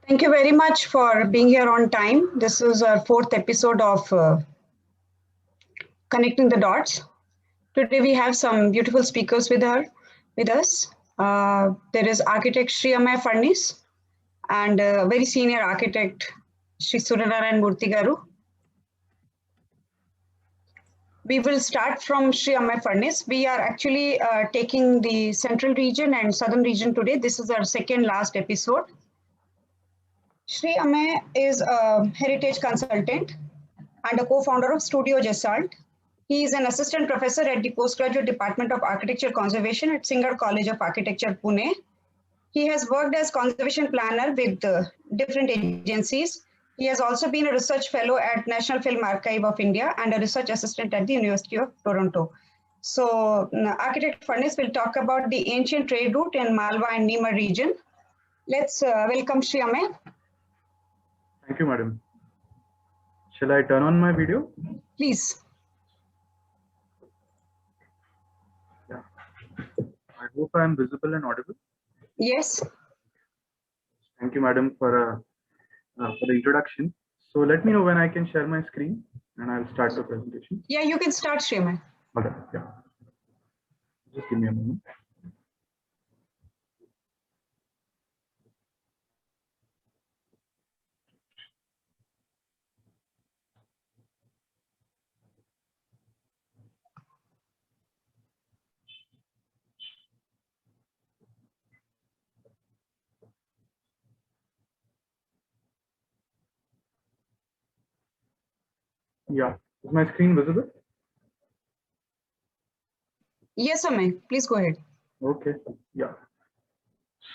Thank you very much for being here on time. This is our fourth episode of Connecting the Dots. Today we have some beautiful speakers with us. There is architect Sri Amay Farnis and very senior architect Sri Suryanarayan Murthy Garu. We will start from Sri Amay Farnis. We are actually taking the central region and southern region today. This is our second last episode. Sri Amay is a heritage consultant and a co-founder of Studio Gestalt. He is an assistant professor at the Postgraduate Department of Architecture Conservation at Singer College of Architecture, Pune. He has worked as conservation planner with different agencies. He has also been a research fellow at National Film Archive of India and a research assistant at the University of Toronto. So Architect Farnis will talk about the ancient trade route in Malwa and Nimar region. Let's welcome Sri Amay. Thank you, madam. Shall I turn on my video? Please. Yeah. I hope I am visible and audible. Yes. Thank you, madam, for the introduction. So let me know when I can share my screen, and I'll start the presentation. Yeah, you can start, Sri Amay. Okay. Yeah. Just give me a moment. Yeah. Is my screen visible? Yes, Amay. Please go ahead. Okay. Yeah.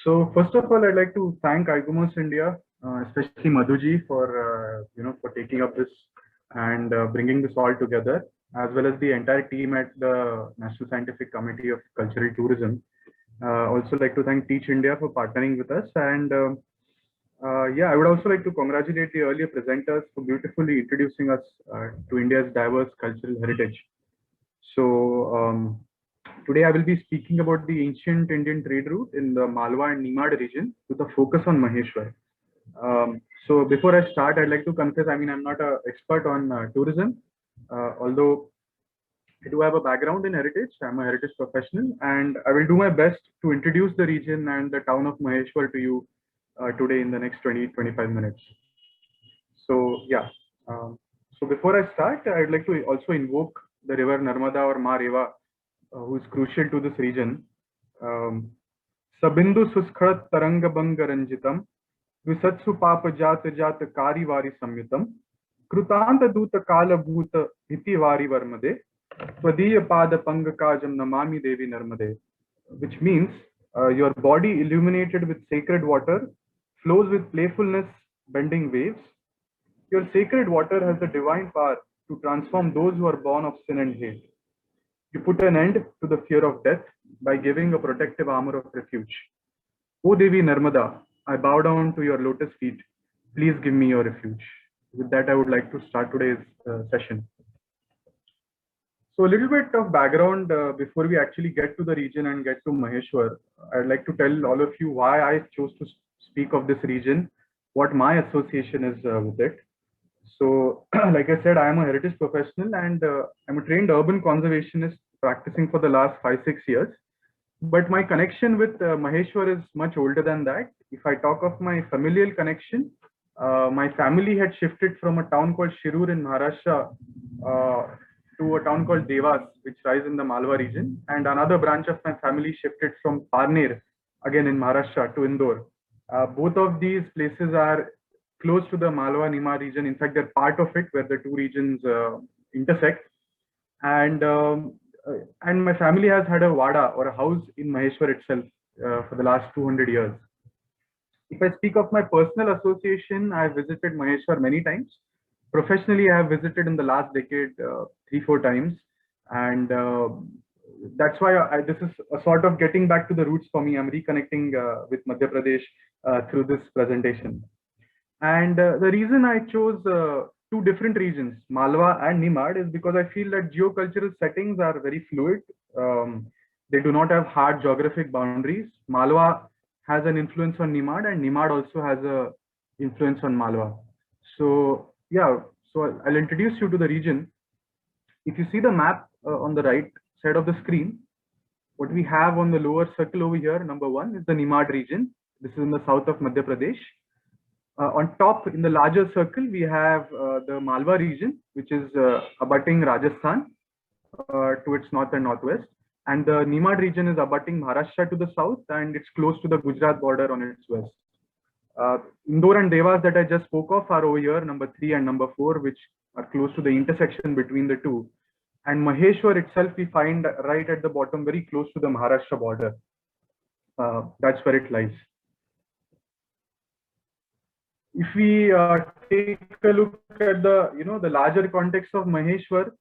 So first of all, I'd like to thank IGOMOS India, especially Madhuji, for for taking up this and bringing this all together, as well as the entire team at the National Scientific Committee of Cultural Tourism. Also like to thank Teach India for partnering with us, and I would also like to congratulate the earlier presenters for beautifully introducing us to India's diverse cultural heritage. So today I will be speaking about the ancient Indian trade route in the Malwa and Nimad region with a focus on Maheshwar. So before I start, I'd like to confess, I'm not an expert on tourism, although I do have a background in heritage. I'm a heritage professional, and I will do my best to introduce the region and the town of Maheshwar to you today in the next 20-25 minutes. So yeah, so before I start, I'd like to also invoke the river Narmada or Ma Reva, who is crucial to this region. Sabindu Suskharat Taranga Bangaranjitam, Visatsu Papa Jata Jata Kari Vari Samyutam, Krutanta Duta Kala Bhuta Hiti Vari Varmade, Swadhiya Pada Pangakajam Namami Devi Narmade, which means your body illuminated with sacred water flows with playfulness, bending waves. Your sacred water has the divine power to transform those who are born of sin and hate. You put an end to the fear of death by giving a protective armor of refuge. O Devi Narmada, I bow down to your lotus feet. Please give me your refuge. With that, I would like to start today's session. So a little bit of background before we actually get to the region and get to Maheshwar. I'd like to tell all of you why I chose to speak of this region, what my association is with it. So like I said, I am a heritage professional, and I'm a trained urban conservationist practicing for the last 5-6 years. But my connection with Maheshwar is much older than that. If I talk of my familial connection, my family had shifted from a town called Shirur in Maharashtra to a town called Devas, which lies in the Malwa region. And another branch of my family shifted from Parner, again in Maharashtra, to Indore. Both of these places are close to the Malwa Nimar region. In fact, they're part of it where the two regions intersect. And my family has had a wada or a house in Maheshwar itself for the last 200 years. If I speak of my personal association, I have visited Maheshwar many times. Professionally, I have visited in the last decade 3-4 times. And that's why this is a sort of getting back to the roots for me. I'm reconnecting with Madhya Pradesh through this presentation. And the reason I chose two different regions, Malwa and Nimad, is because I feel that geocultural settings are very fluid. They do not have hard geographic boundaries. Malwa has an influence on Nimad, and Nimad also has a influence on Malwa. So yeah, so I'll introduce you to the region. If you see the map on the right side of the screen, what we have on the lower circle over here, number 1 is the Nimad region. This is in the south of Madhya Pradesh. On top, in the larger circle, we have the Malwa region, which is abutting Rajasthan to its north and northwest. And the Nimad region is abutting Maharashtra to the south, and it's close to the Gujarat border on its west. Indore and Devas that I just spoke of are over here, number 3 and number 4, which are close to the intersection between the two. And Maheshwar itself, we find right at the bottom, very close to the Maharashtra border. That's where it lies. If we take a look at the, the larger context of Maheshwar,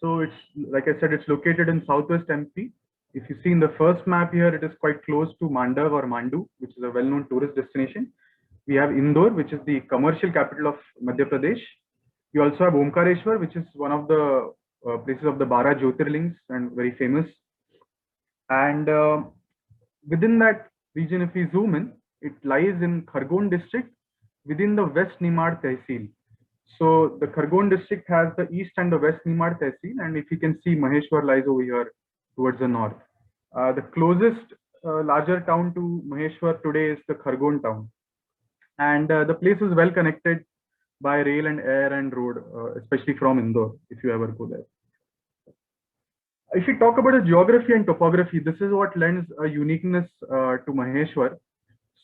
so it's, like I said, it's located in southwest MP. If you see in the first map here, it is quite close to Mandav or Mandu, which is a well-known tourist destination. We have Indore, which is the commercial capital of Madhya Pradesh. We also have Omkareshwar, which is one of the places of the Bara Jyotirlings and very famous. And within that region, if we zoom in, it lies in Khargon district within the West Nimad Tehsil. So the Khargon district has the east and the West Nimad Tehsil, and if you can see, Maheshwar lies over here towards the north. The closest larger town to Maheshwar today is the Khargon town. And the place is well connected by rail and air and road, especially from Indore, if you ever go there. If we talk about the geography and topography, this is what lends a uniqueness to Maheshwar.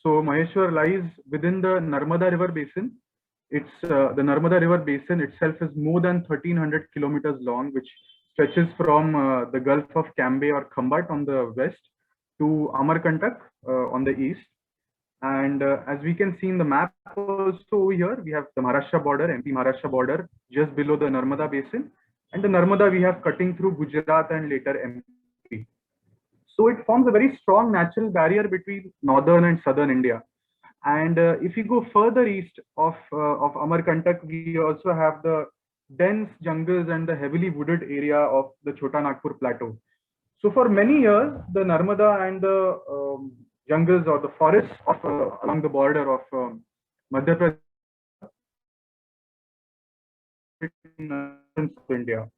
So Maheshwar lies within the Narmada River Basin. It's the Narmada River Basin itself is more than 1,300 kilometers long, which stretches from the Gulf of Cambay or Khambat on the west to Amarkantak on the east. And as we can see in the map also over here, we have the Maharashtra border, MP Maharashtra border, just below the Narmada Basin. And the Narmada we have cutting through Gujarat and later MP. So it forms a very strong natural barrier between northern and southern India. And if you go further east of Amarkantak, we also have the dense jungles and the heavily wooded area of the Chota Nagpur Plateau. So for many years, the Narmada and the jungles or the forests of, along the border of Madhya Pradesh in India.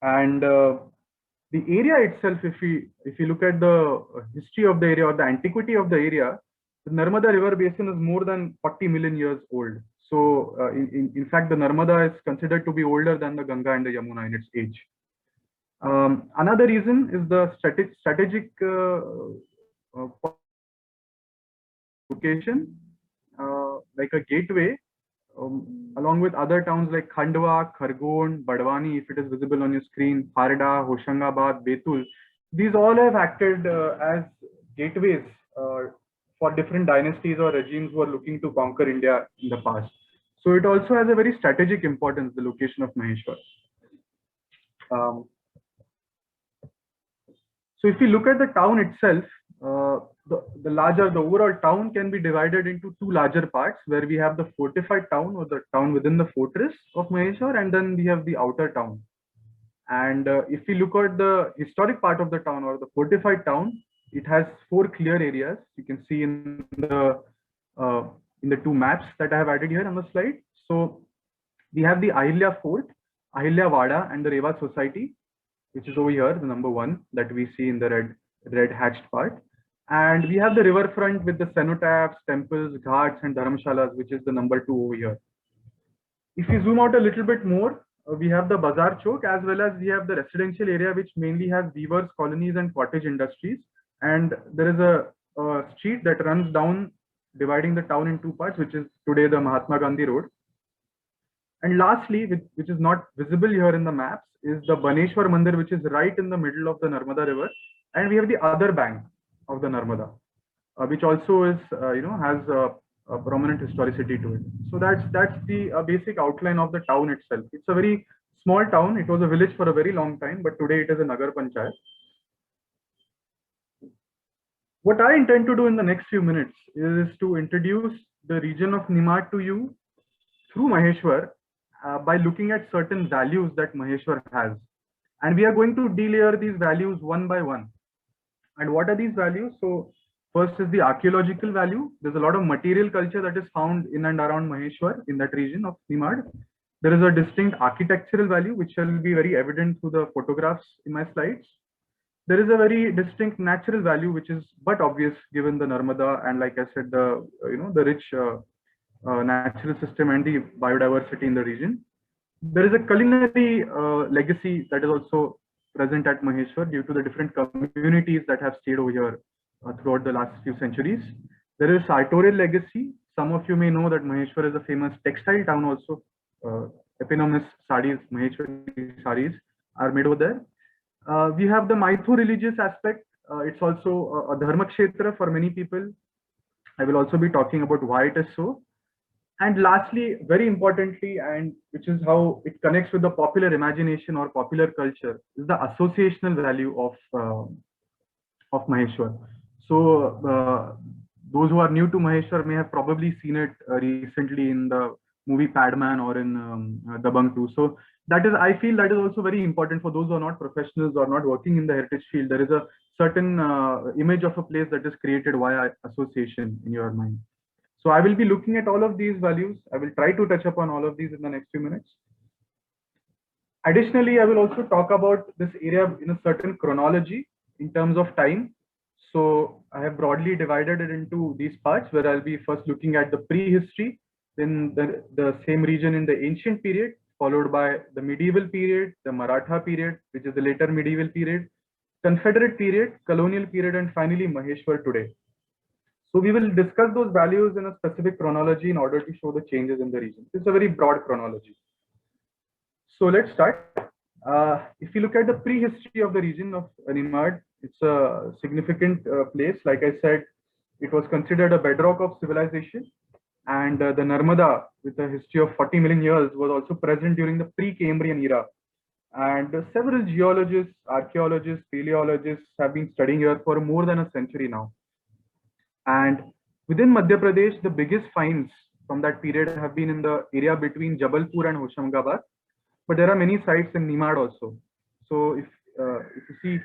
And the area itself, if you look at the history of the area or the antiquity of the area, the Narmada River Basin is more than 40 million years old. So in fact, the Narmada is considered to be older than the Ganga and the Yamuna in its age. Another reason is the strategic location, like a gateway, along with other towns like Khandwa, Khargon, Badwani, if it is visible on your screen, Farda, Hoshangabad, Betul. These all have acted as gateways for different dynasties or regimes who are looking to conquer India in the past. So it also has a very strategic importance, the location of Maheshwar. So if you look at the town itself, the overall town can be divided into two larger parts, where we have the fortified town or the town within the fortress of Maheshwar, and then we have the outer town. And if we look at the historic part of the town or the fortified town, it has 4 clear areas. You can see in the 2 maps that I have added here on the slide. So we have the Ahilya Fort, Ahilya Wada, and the Rewa Society, which is over here, the number 1 that we see in the red hatched part. And we have the riverfront with the cenotaphs, temples, ghats, and dharamshalas, which is the number 2 over here. If we zoom out a little bit more, we have the Bazaar Chowk, as well as we have the residential area, which mainly has weavers, colonies, and cottage industries. And there is a street that runs down, dividing the town in 2 parts, which is today the Mahatma Gandhi Road. And lastly, which is not visible here in the maps, is the Baneshwar Mandir, which is right in the middle of the Narmada River. And we have the other bank of the Narmada, which also is, has a prominent historicity to it. So that's the basic outline of the town itself. It's a very small town. It was a village for a very long time, but today it is a Nagar Panchayat. What I intend to do in the next few minutes is to introduce the region of Nimad to you through Maheshwar by looking at certain values that Maheshwar has. And we are going to delayer these values one by one. And what are these values? So First is the archaeological value. There's a lot of material culture that is found in and around Maheshwar in that region of Nimad. There is a distinct architectural value, which shall be very evident through the photographs in my slides. There is a very distinct natural value, which is but obvious given the Narmada and, like I said, the the rich natural system and the biodiversity in the region. There is a culinary legacy that is also present at Maheshwar due to the different communities that have stayed over here throughout the last few centuries. There is sartorial legacy. Some of you may know that Maheshwar is a famous textile town also. Eponymous sarees, Maheshwari sarees are made over there. We have the Maithu religious aspect. It's also a dharma kshetra for many people. I will also be talking about why it is so. And lastly, very importantly, and which is how it connects with the popular imagination or popular culture, is the associational value of Maheshwar. So those who are new to Maheshwar may have probably seen it recently in the movie Padman or in Dabangg 2. So that is, I feel that is also very important for those who are not professionals or not working in the heritage field. There is a certain image of a place that is created via association in your mind. So I will be looking at all of these values. I will try to touch upon all of these in the next few minutes. Additionally, I will also talk about this area in a certain chronology in terms of time. So I have broadly divided it into these parts, where I'll be first looking at the prehistory, then the same region in the ancient period, followed by the medieval period, the Maratha period, which is the later medieval period, Confederate period, colonial period, and finally Maheshwar today. So we will discuss those values in a specific chronology in order to show the changes in the region. It's a very broad chronology. So let's start. If you look at the prehistory of the region of Nimad, it's a significant place. Like I said, it was considered a bedrock of civilization. And the Narmada, with a history of 40 million years, was also present during the pre-Cambrian era. And several geologists, archaeologists, paleologists have been studying here for more than a century now. And within Madhya Pradesh, the biggest finds from that period have been in the area between Jabalpur and Hoshamgabad. But there are many sites in Nimad also. So if you see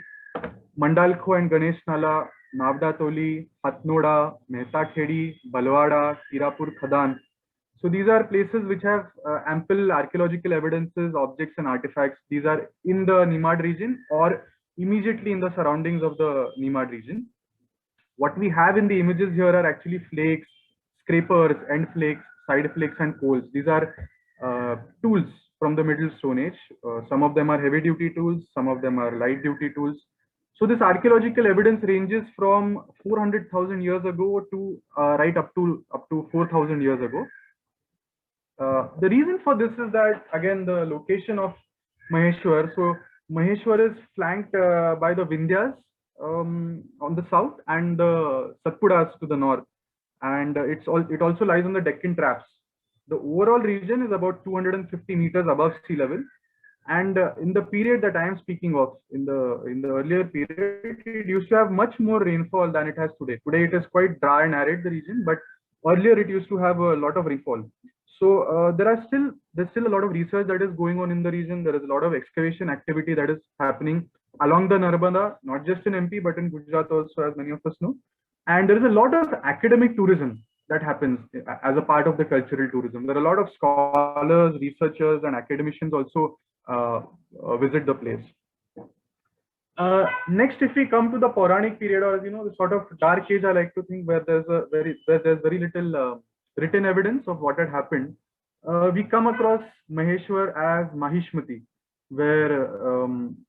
Mandalkho and Ganesh Nala, Navda Toli, Hatnoda, Mehta Khedi, Balwada, Hirapur Khadan. So these are places which have ample archaeological evidences, objects and artifacts. These are in the Nimad region or immediately in the surroundings of the Nimad region. What we have in the images here are actually flakes, scrapers, end flakes, side flakes and coals. These are tools from the Middle Stone Age. Some of them are heavy duty tools, some of them are light duty tools. So this archaeological evidence ranges from 400,000 years ago to right up to 4,000 years ago. The reason for this is that, again, the location of Maheshwar. So Maheshwar is flanked by the Vindhyas on the south and the Satpuras to the north, and it also lies on the Deccan Traps. The overall region is about 250 meters above sea level, and in the period that I am speaking of, in the earlier period, it used to have much more rainfall than it has today. Today it is quite dry and arid, the region, but earlier it used to have a lot of rainfall. So there's still a lot of research that is going on in the region. There is a lot of excavation activity that is happening along the Narmada, not just in MP, but in Gujarat also, as many of us know. And there is a lot of academic tourism that happens as a part of the cultural tourism. There are a lot of scholars, researchers, and academicians also visit the place. Next, if we come to the Puranic period, or the sort of dark age, I like to think, where there's very little written evidence of what had happened, we come across Maheshwar as Mahishmati, where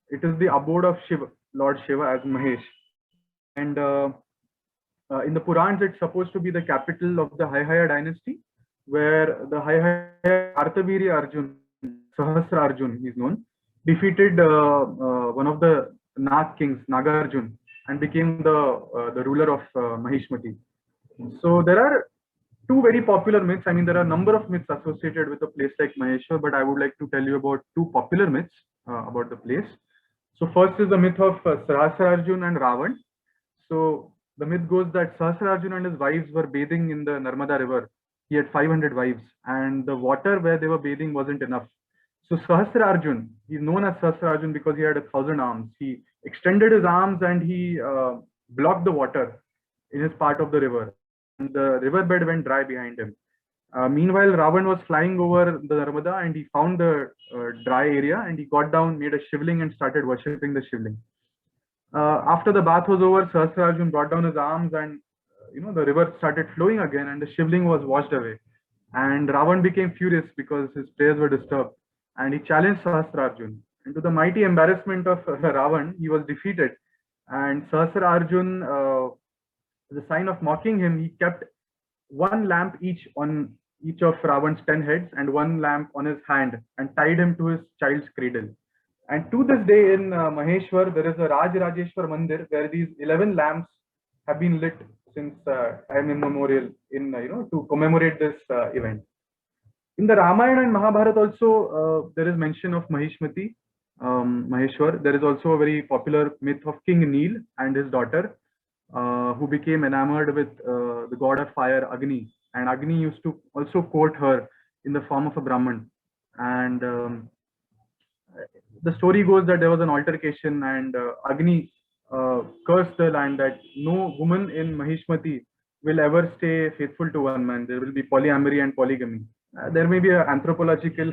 it is the abode of Shiva, Lord Shiva, as Mahesh. And in the Purans, it's supposed to be the capital of the Haihaya dynasty, where the Haihaya Kartavirya Arjun, Sahasra Arjun, he's known, defeated one of the Nag kings, Nagarjun, and became the ruler of Mahishmati. So there are two very popular myths. I mean, there are a number of myths associated with a place like Maheshwar, but I would like to tell you about two popular myths about the place. So first is the myth of Sahasrarjun and Ravan. So the myth goes that Sahasrarjun and his wives were bathing in the Narmada river. He had 500 wives, and the water where they were bathing wasn't enough. So Sahasrarjun, he's known as Sahasrarjun because he had 1,000 arms. He extended his arms and he blocked the water in his part of the river, and the riverbed went dry behind him. Meanwhile, Ravan was flying over the Narmada and he found the dry area and he got down, made a shivling and started worshipping the shivling. After the bath was over, Sahasrarjun brought down his arms and the river started flowing again and the shivling was washed away. And Ravan became furious because his prayers were disturbed and he challenged Sahasrarjun. And to the mighty embarrassment of Ravan, he was defeated. And Sahasrarjun, as a sign of mocking him, he kept one lamp each on each of Ravan's 10 heads and one lamp on his hand and tied him to his child's cradle. And to this day in Maheshwar, there is a Rajeshwar Mandir where these 11 lamps have been lit since time immemorial in, to commemorate this event. In the Ramayana and Mahabharata also, there is mention of Mahishmati, Maheshwar. There is also a very popular myth of King Neel and his daughter, who became enamored with the god of fire, Agni. And Agni used to also court her in the form of a Brahman. And the story goes that there was an altercation and Agni cursed the land that no woman in Mahishmati will ever stay faithful to one man. There will be polyamory and polygamy. There may be an anthropological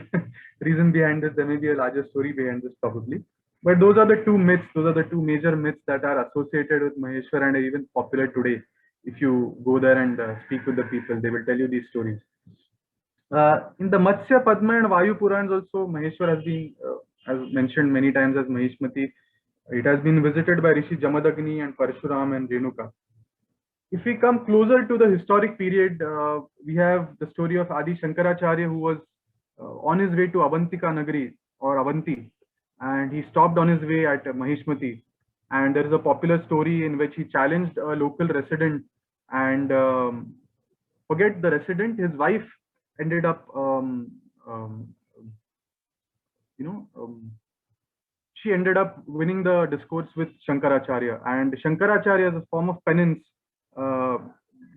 reason behind this. There may be a larger story behind this probably. But those are the two myths. Those are the two major myths that are associated with Maheshwar and are even popular today. If you go there and speak with the people, they will tell you these stories. In the Matsya, Padma and Vayu Purans also, Maheshwar has been, as mentioned many times as Mahishmati. It has been visited by Rishi Jamadagni and Parshuram and Renuka. If we come closer to the historic period, we have the story of Adi Shankaracharya, who was on his way to Avantika Nagari or Avanti, and he stopped on his way at Mahishmati. And there is a popular story in which he challenged a local resident, and forget the resident, his wife ended up, she ended up winning the discourse with Shankaracharya. And Shankaracharya, as a form of penance,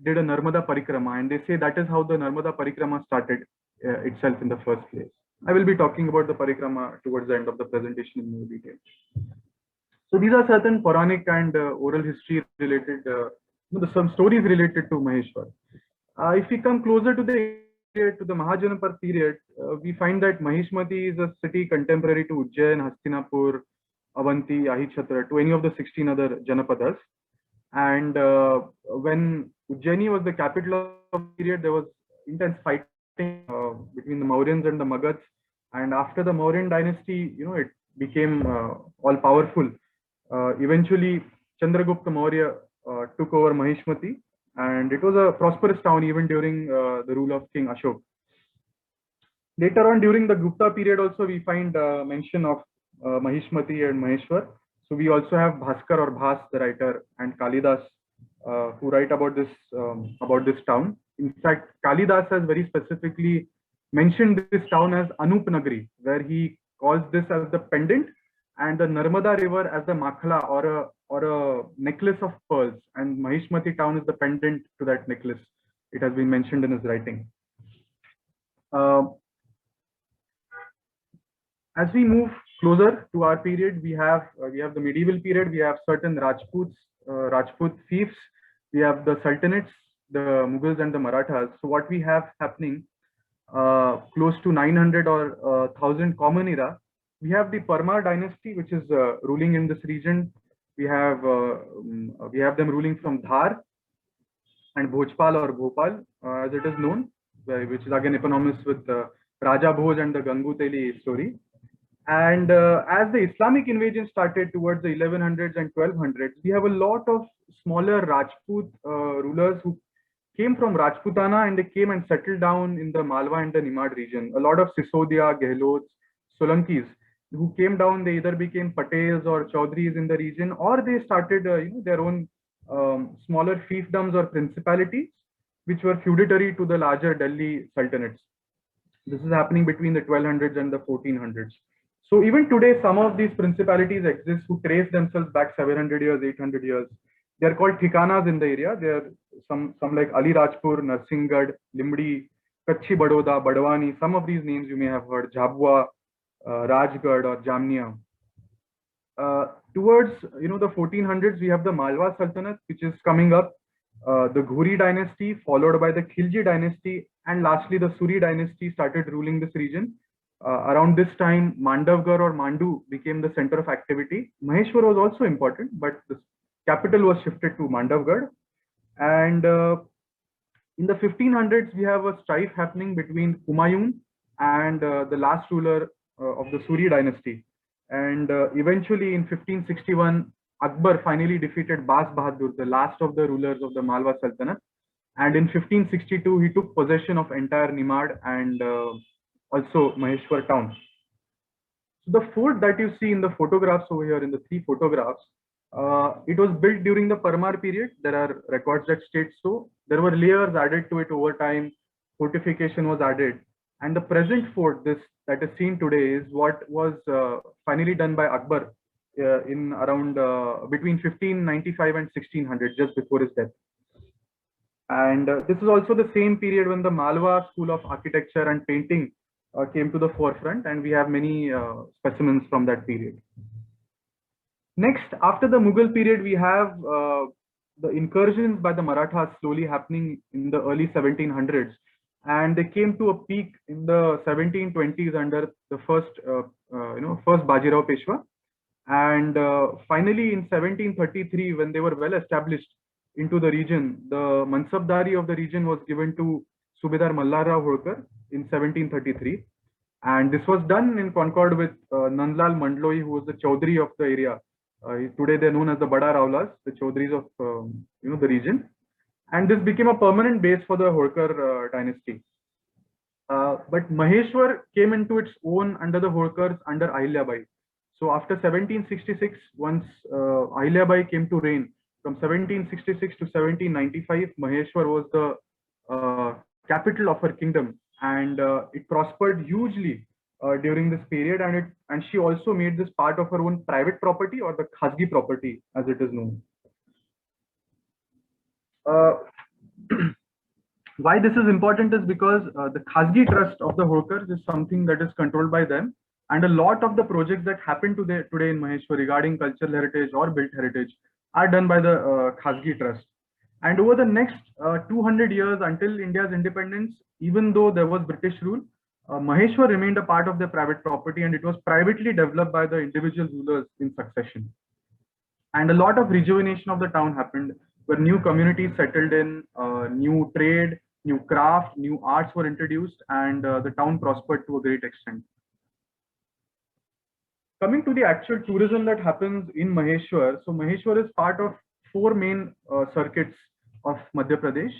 did a Narmada Parikrama, and they say that is how the Narmada Parikrama started itself in the first place. I will be talking about the Parikrama towards the end of the presentation in more detail. So these are certain Puranic and oral history related, some stories related to Maheshwar. If we come closer to the Mahajanapad period, we find that Mahishmati is a city contemporary to Ujjain, Hastinapur, Avanti, Ahichhatra, to any of the 16 other Janapadas. And when Ujjaini was the capital of the period, there was intense fighting between the Mauryans and the Magadhs. And after the Mauryan dynasty, it became all powerful. Eventually, Chandragupta Maurya took over Mahishmati, and it was a prosperous town even during the rule of King Ashok. Later on, during the Gupta period, also we find mention of Mahishmati and Maheshwar. So we also have Bhaskar or Bhas, the writer, and Kalidas, who write about this town. In fact, Kalidas has very specifically mentioned this town as Anupnagari, where he calls this as the pendant, and the Narmada river as the Makhala or a necklace of pearls, and Mahishmati town is the pendant to that necklace. It has been mentioned in his writing. As we move closer to our period, we have the medieval period. We have certain Rajput fiefs. We have the Sultanates, the Mughals, and the Marathas. So what we have happening close to 900 or 1000 Common Era, we have the Parmar dynasty, which is ruling in this region. We have them ruling from Dhar and Bhojpal or Bhopal, as it is known, which is again eponymous with Raja Bhoj and the Ganguteli story. And as the Islamic invasion started towards the 1100s and 1200s, we have a lot of smaller Rajput rulers who came from Rajputana, and they came and settled down in the Malwa and the Nimad region. A lot of Sisodia, Gehlots, Solankis who came down, they either became Patels or Chaudhries in the region, or they started their own smaller fiefdoms or principalities, which were feudatory to the larger Delhi sultanates. This is happening between the 1200s and the 1400s. So even today, some of these principalities exist who trace themselves back 700 years, 800 years. They are called Thikanas in the area. They are some like Ali Rajpur, Narsinghgarh, Limdi, Kachi Badoda, Badwani. Some of these names you may have heard, Jhabua, Rajgarh or Jamnia. Towards the 1400s, we have the Malwa Sultanate, which is coming up. The Ghuri dynasty, followed by the Khilji dynasty, and lastly the Suri dynasty started ruling this region. Around this time, Mandavgarh or Mandu became the center of activity. Maheshwar was also important, but the capital was shifted to Mandavgarh. And in the 1500s, we have a strife happening between Humayun and the last ruler of the Suri dynasty. And eventually in 1561, Akbar finally defeated Bas Bahadur, the last of the rulers of the Malwa Sultanate. And in 1562, he took possession of entire Nimad and also Maheshwar town. So the fort that you see in the photographs over here, in the three photographs, it was built during the Parmar period. There are records that state so. There were layers added to it over time. Fortification was added. And the present fort, this that is seen today, is what was finally done by Akbar in around between 1595 and 1600, just before his death. And this is also the same period when the Malwa School of Architecture and Painting came to the forefront, and we have many specimens from that period. Next, after the Mughal period, we have the incursions by the Marathas slowly happening in the early 1700s, and they came to a peak in the 1720s under the first Bajirao Peshwa, and finally in 1733, when they were well established into the region, the Mansabdari of the region was given to Subedar Mallarao Holkar in 1733, and this was done in concord with Nandlal Mandloi, who was the Chaudhry of the area. Today they're known as the Bada Raulas, the Chaudhrys of the region, and this became a permanent base for the Holkar dynasty. But Maheshwar came into its own under the Holkars under Ahilyabai. So after 1766, once Ahilyabai came to reign, from 1766 to 1795, Maheshwar was the capital of her kingdom, and it prospered hugely during this period, and she also made this part of her own private property, or the Khasgi property as it is known. Why this is important is because the Khasgi trust of the Holkars is something that is controlled by them, and a lot of the projects that happen today in Maheshwar regarding cultural heritage or built heritage are done by the Khasgi trust. And over the next 200 years until India's independence, even though there was British rule, Maheshwar remained a part of their private property, and it was privately developed by the individual rulers in succession. And a lot of rejuvenation of the town happened, where new communities settled in, new trade, new craft, new arts were introduced, and the town prospered to a great extent. Coming to the actual tourism that happens in Maheshwar, so Maheshwar is part of four main circuits of Madhya Pradesh.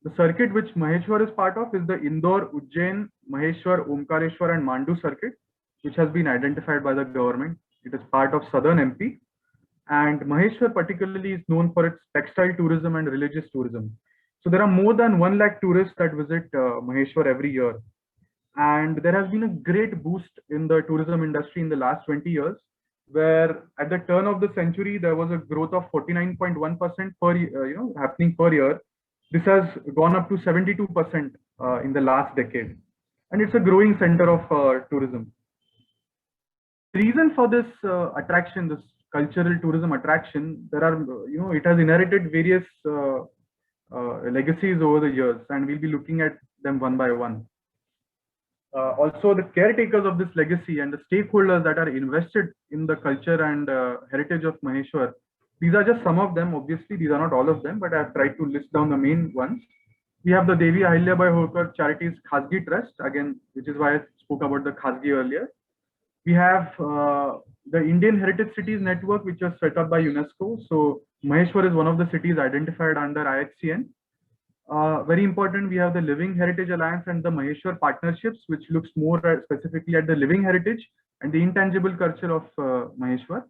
The circuit which Maheshwar is part of is the Indore, Ujjain, Maheshwar, Omkareshwar and Mandu circuit, which has been identified by the government. It is part of southern MP. And Maheshwar particularly is known for its textile tourism and religious tourism. So there are more than 1 lakh tourists that visit Maheshwar every year. And there has been a great boost in the tourism industry in the last 20 years, where at the turn of the century, there was a growth of 49.1% per year, happening per year. This has gone up to 72% in the last decade. And it's a growing center of tourism. The reason for this attraction, this cultural tourism attraction, there are, it has inherited various legacies over the years, and we'll be looking at them one by one. Also, the caretakers of this legacy and the stakeholders that are invested in the culture and heritage of Maheshwar, these are just some of them. Obviously, these are not all of them, but I've tried to list down the main ones. We have the Devi Ahilyabai Holkar Charities Khasgi Trust, again, which is why I spoke about the Khasgi earlier. We have the Indian Heritage Cities Network, which was set up by UNESCO. So Maheshwar is one of the cities identified under IHCN. Very important, we have the Living Heritage Alliance and the Maheshwar Partnerships, which looks more specifically at the living heritage and the intangible culture of Maheshwar.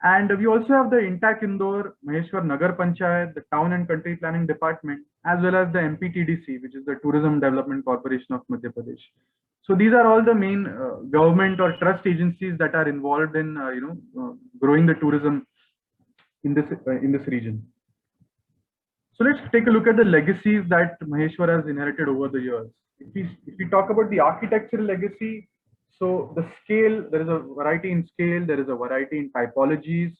And we also have the Intact Indore, Maheshwar Nagar Panchayat, the Town and Country Planning Department, as well as the MPTDC, which is the Tourism Development Corporation of Madhya Pradesh. So these are all the main government or trust agencies that are involved in growing the tourism in this region. So let's take a look at the legacies that Maheshwar has inherited over the years. If we talk about the architectural legacy, so the scale, there is a variety in scale, there is a variety in typologies,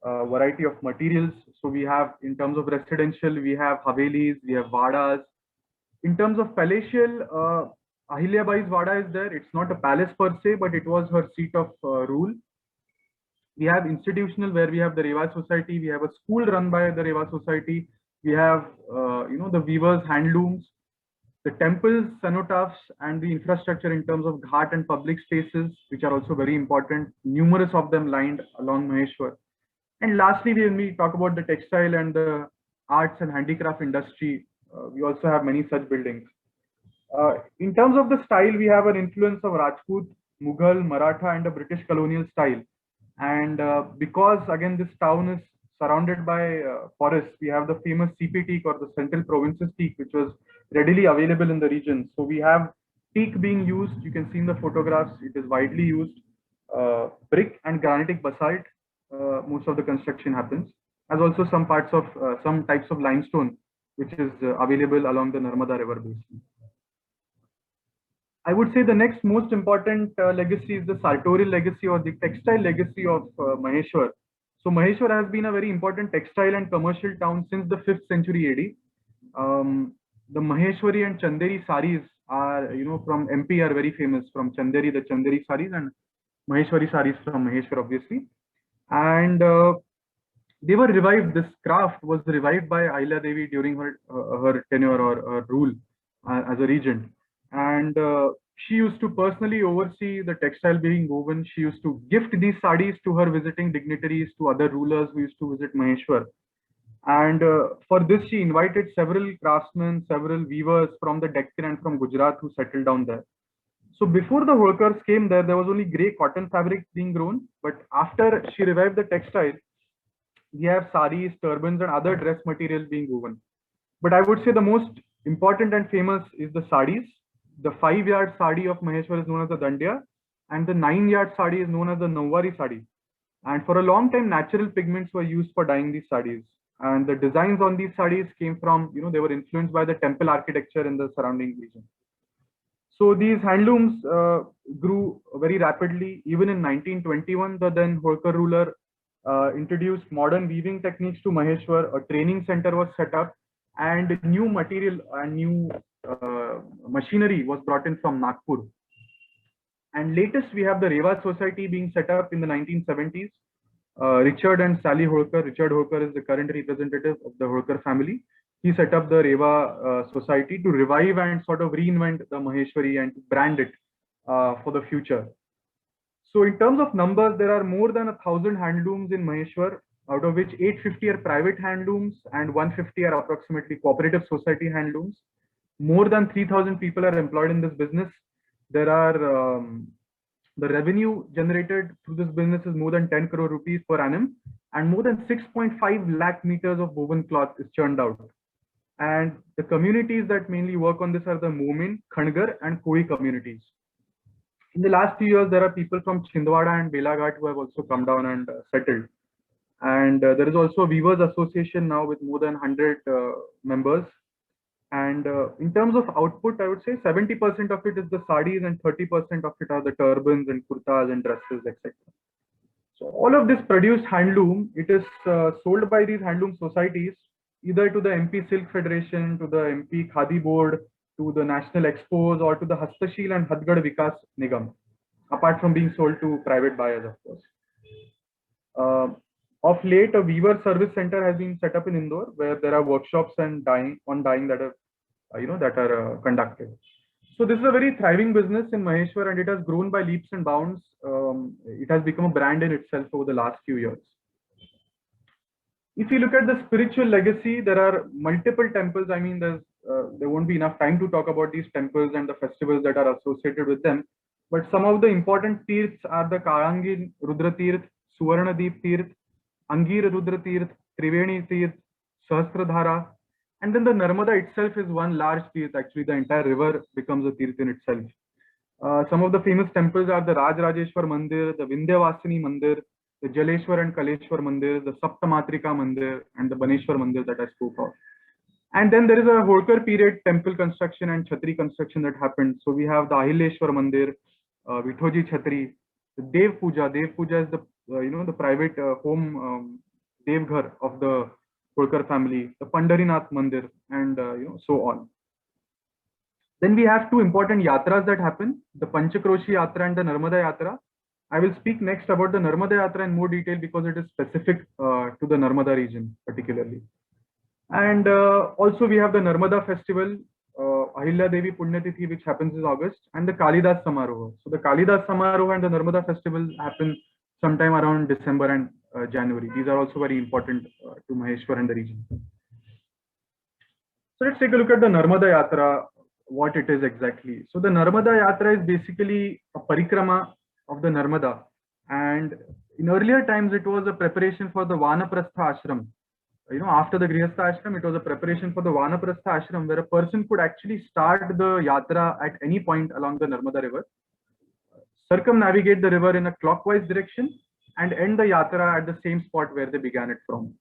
variety of materials. So we have, in terms of residential, we have Havelis, we have Vadas. In terms of palatial, Ahilya Bai's Vada is there. It's not a palace per se, but it was her seat of rule. We have institutional, where we have the Rewa Society. We have a school run by the Rewa Society. We have, the weavers, handlooms, the temples, cenotaphs, and the infrastructure in terms of ghat and public spaces, which are also very important. Numerous of them lined along Maheshwar. And lastly, when we talk about the textile and the arts and handicraft industry, we also have many such buildings. In terms of the style, we have an influence of Rajput, Mughal, Maratha, and a British colonial style. And because, again, this town is surrounded by forests, we have the famous CP teak, or the Central Provinces teak, which was readily available in the region. So we have teak being used. You can see in the photographs, it is widely used. Brick and granitic basalt, most of the construction happens, as also some parts of some types of limestone, which is available along the Narmada River basin. I would say the next most important legacy is the sartorial legacy, or the textile legacy of Maheshwar. So Maheshwar has been a very important textile and commercial town since the 5th century AD. The Maheshwari and Chanderi saris are, from MP, are very famous. From Chanderi, the Chanderi saris, and Maheshwari saris from Maheshwar, obviously. And they were revived. This craft was revived by Ahilya Devi during her tenure, or her rule as a regent. And she used to personally oversee the textile being woven. She used to gift these sarees to her visiting dignitaries, to other rulers who used to visit Maheshwar. And for this, she invited several craftsmen, several weavers from the Deccan and from Gujarat who settled down there. So before the workers came there, there was only grey cotton fabric being grown. But after she revived the textile, we have saris, turbans, and other dress materials being woven. But I would say the most important and famous is the sarees. The 5-yard sari of Maheshwar is known as the Dandiya, and the 9-yard sari is known as the Nawari sari. And for a long time, natural pigments were used for dyeing these sarees. And the designs on these sarees came from, they were influenced by the temple architecture in the surrounding region. So these handlooms grew very rapidly. Even in 1921, the then Holkar ruler introduced modern weaving techniques to Maheshwar. A training center was set up, and new material and new machinery was brought in from Nagpur. And latest, we have the Rewa Society being set up in the 1970s. Richard and Sally Holkar. Richard Holkar is the current representative of the Holkar family. He set up the Rewa Society to revive and sort of reinvent the Maheshwari and to brand it for the future. So in terms of numbers, there are more than 1,000 handlooms in Maheshwar, out of which 850 are private handlooms and 150 are approximately cooperative society handlooms. More than 3,000 people are employed in this business. There are the revenue generated through this business is more than 10 crore rupees per annum, and more than 6.5 lakh meters of woven cloth is churned out. And the communities that mainly work on this are the Momin, Khangar, and Koi communities. In the last few years, there are people from Chhindwara and Belaghat who have also come down and settled. And there is also a Weavers Association now with more than 100 members. And in terms of output, I would say 70% of it is the sarees and 30% of it are the turbans and kurtas and dresses, etc. So all of this produced handloom, it is sold by these handloom societies, either to the MP Silk Federation, to the MP Khadi Board, to the National Expos, or to the Hastashil and Hadgad Vikas Nigam, apart from being sold to private buyers, of course. Of late, a weaver service center has been set up in Indore, where there are workshops and dyeing that are conducted. So this is a very thriving business in Maheshwar, and it has grown by leaps and bounds. It has become a brand in itself over the last few years. If you look at the spiritual legacy, there are multiple temples. I mean, there won't be enough time to talk about these temples and the festivals that are associated with them. But some of the important tirths are the Karangin Rudra Tirth, Suvarnadeep Tirth, Angir Rudra Tirth, Triveni Tirth, Sahasradhara, and then the Narmada itself is one large tirth. Actually, the entire river becomes a tirth in itself. Some of the famous temples are the Raj Rajeshwar Mandir, the Vindhyavasini Mandir, the Jaleshwar and Kaleshwar Mandir, the Saptamatrika Mandir, and the Baneshwar Mandir that I spoke of. And then there is a Holkar period temple construction and Chhatri construction that happened. So we have the Ahileshwar Mandir, Vithoji Chhatri, the Dev Puja. Dev Puja is the the private home Devghar of the Holkar family, the Pandarinath Mandir, and so on. Then we have two important yatras that happen: the Panchakroshi Yatra and the Narmada Yatra. I will speak next about the Narmada Yatra in more detail because it is specific to the Narmada region particularly. And also we have the Narmada festival, Ahilya Devi Punyatithi, which happens in August, and the Kalidas Samaroha. So the Kalidas Samaroha and the Narmada festival happen sometime around December and January. These are also very important to Maheshwar and the region. So let's take a look at the Narmada Yatra, what it is exactly. So the Narmada Yatra is basically a parikrama of the Narmada. And in earlier times, it was a preparation for the Vanaprastha ashram. After the Grihastha ashram, it was a preparation for the Vanaprastha ashram, where a person could actually start the yatra at any point along the Narmada river, circumnavigate the river in a clockwise direction, and end the yatra at the same spot where they began it from.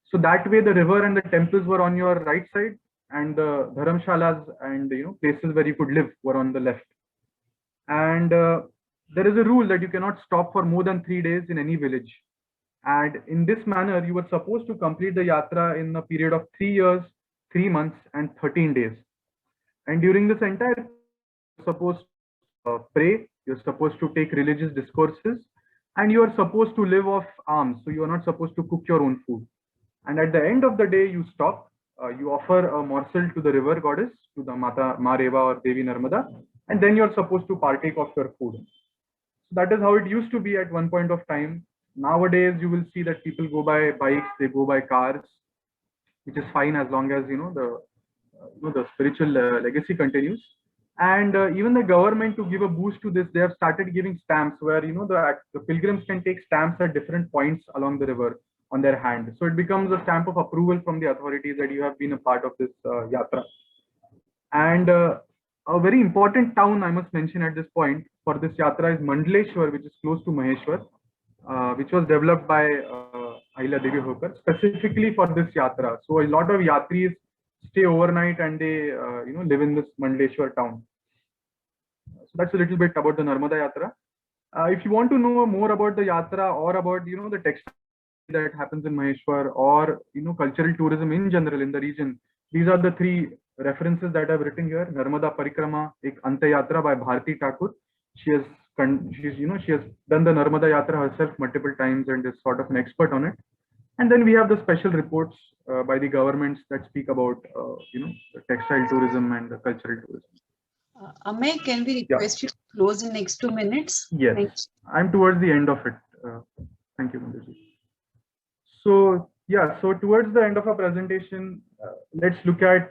So that way, the river and the temples were on your right side, and the dharamshalas and places where you could live were on the left. And there is a rule that you cannot stop for more than 3 days in any village. And in this manner, you were supposed to complete the yatra in a period of 3 years, 3 months, and 13 days. And during this entire, you're supposed to pray, you're supposed to take religious discourses, and you are supposed to live off alms. So you are not supposed to cook your own food. And at the end of the day, you stop, you offer a morsel to the river goddess, to the Mata Mareva or Devi Narmada, and then you're supposed to partake of your food. So that is how it used to be at one point of time. Nowadays, you will see that people go by bikes, they go by cars, which is fine as long as the spiritual legacy continues. And even the government, to give a boost to this, they have started giving stamps where the pilgrims can take stamps at different points along the river on their hand. So it becomes a stamp of approval from the authorities that you have been a part of this yatra. And a very important town I must mention at this point for this yatra is Mandleshwar, which is close to Maheshwar, which was developed by Ahilya Devi Holkar specifically for this yatra. So a lot of yatris stay overnight and they live in this Mandleshwar town. So that's a little bit about the Narmada Yatra. If you want to know more about the yatra or about the textile that happens in Maheshwar or cultural tourism in general in the region, these are the 3 references that I've written here. Narmada Parikrama, Ek Anta Yatra by Bharti Thakur. She has done the Narmada Yatra herself multiple times and is sort of an expert on it. And then we have the special reports by the governments that speak about the textile tourism and the cultural tourism. Amey, can we request you to close in next 2 minutes? Yes, I'm towards the end of it. Thank you, Mandirji. So yeah, so towards the end of our presentation, let's look at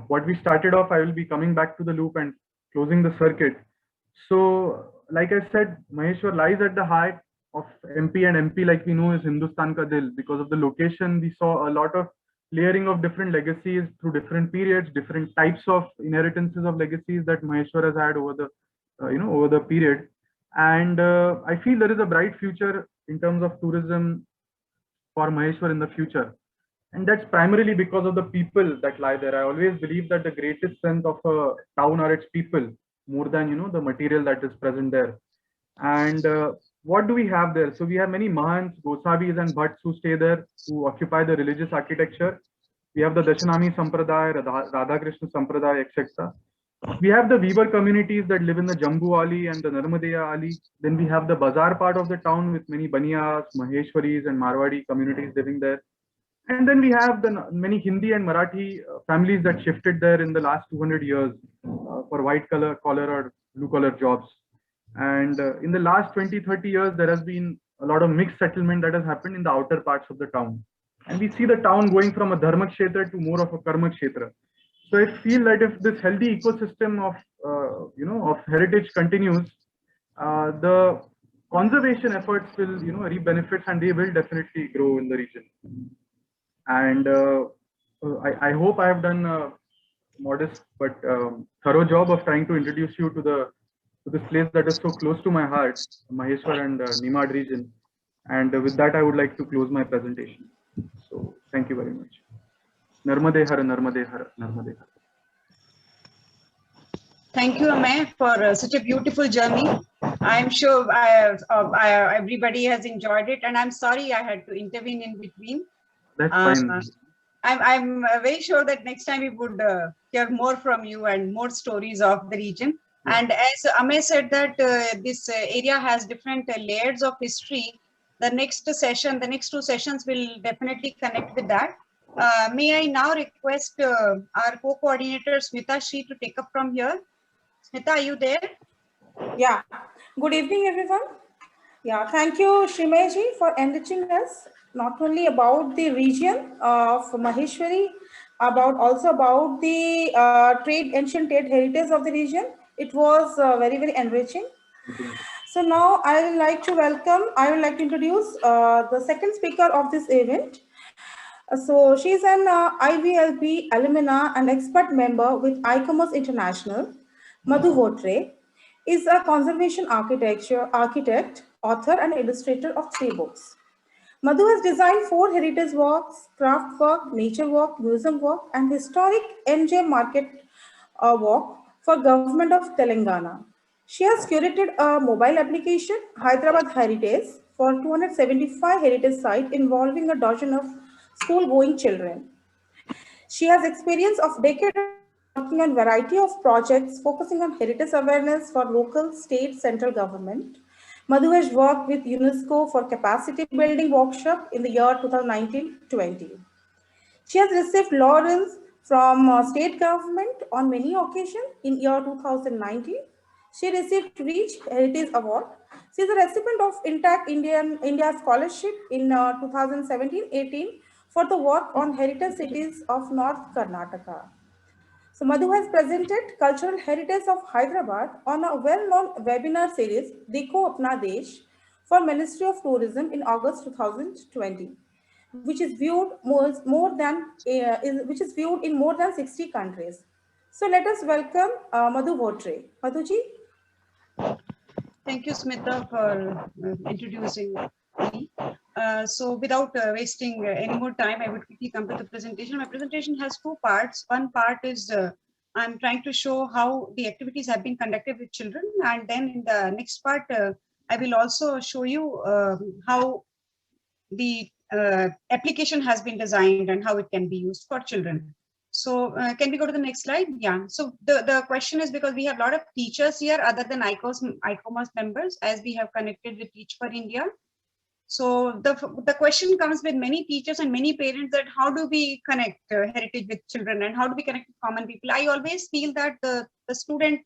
what we started off. I will be coming back to the loop and closing the circuit. So like I said, Maheshwar lies at the heart of MP, and MP, like we know, is Hindustan Ka Dil. Because of the location, we saw a lot of layering of different legacies through different periods, different types of inheritances of legacies that Maheshwar has had over the over the period. And I feel there is a bright future in terms of tourism for Maheshwar in the future. And that's primarily because of the people that lie there. I always believe that the greatest strength of a town are its people, more than the material that is present there. And what do we have there? So we have many Mahants, Gosavis and Bhatts who stay there, who occupy the religious architecture. We have the Dashanami Sampradaya, Radhakrishna Sampradaya, etc. We have the weaver communities that live in the Jambu Ali and the Narmadeya Ali. Then we have the bazaar part of the town with many Baniyas, Maheshwaris and Marwadi communities living there. And then we have the many Hindi and Marathi families that shifted there in the last 200 years for white collar or blue collar jobs. And in the last 20-30 years, there has been a lot of mixed settlement that has happened in the outer parts of the town. And we see the town going from a Dharma Kshetra to more of a Karma Kshetra. So I feel that if this healthy ecosystem of of heritage continues, the conservation efforts will reap benefits, and they will definitely grow in the region. And I hope I have done a modest but thorough job of trying to introduce you to this place that is so close to my heart, Maheshwar and Nimad region. And with that, I would like to close my presentation. So thank you very much. Narmade Har, Narmade Har, Narmade Har. Thank you, Amey, for such a beautiful journey I'm sure everybody has enjoyed it, and I'm sorry I had to intervene in between. That's Uh, fine. I'm very sure that next time we would hear more from you and more stories of the region. Yeah. And as Amey said that this area has different layers of history, the next session, the next two sessions will definitely connect with that. May I now request our co-coordinator Smita Shri to take up from here. Smita, are you there? Yeah. Good evening, everyone. Yeah, thank you, Shrimaji, for enriching us not only about the region of Maheshwari, also about the ancient trade heritage of the region. It was very, very enriching. So now I would like to introduce the second speaker of this event. So she's an IVLB alumna and expert member with ICOMOS International. Madhu Votre is a conservation architect, author, and illustrator of 3 books. Madhu has designed 4 heritage walks, craft walk, nature walk, museum walk, and historic MJ Market walk for Government of Telangana. She has curated a mobile application, Hyderabad Heritage, for 275 heritage sites involving a dozen of school-going children. She has experience of decades working on variety of projects focusing on heritage awareness for local, state, central government. Madhu has worked with UNESCO for capacity building workshop in the year 2019-20. She has received laurels from state government on many occasions. In year 2019, she received Reach Heritage Award. She is a recipient of Intact India Scholarship in 2017-18 for the work on heritage cities of North Karnataka. So Madhu has presented Cultural Heritage of Hyderabad on a well-known webinar series, Dekho Apna Desh, for Ministry of Tourism in August 2020, which is viewed which is viewed in more than 60 countries. So let us welcome Madhu Votre. Madhuji. Thank you, Smita, for introducing me. So without wasting any more time, I would quickly come to the presentation. My presentation has 2 parts. One part is I'm trying to show how the activities have been conducted with children. And then in the next part, I will also show you how the application has been designed and how it can be used for children. So can we go to the next slide? Yeah. So the question is, because we have a lot of teachers here other than ICOMOS members, as we have connected with Teach for India. So the question comes with many teachers and many parents, that how do we connect heritage with children and how do we connect with common people? I always feel that the student,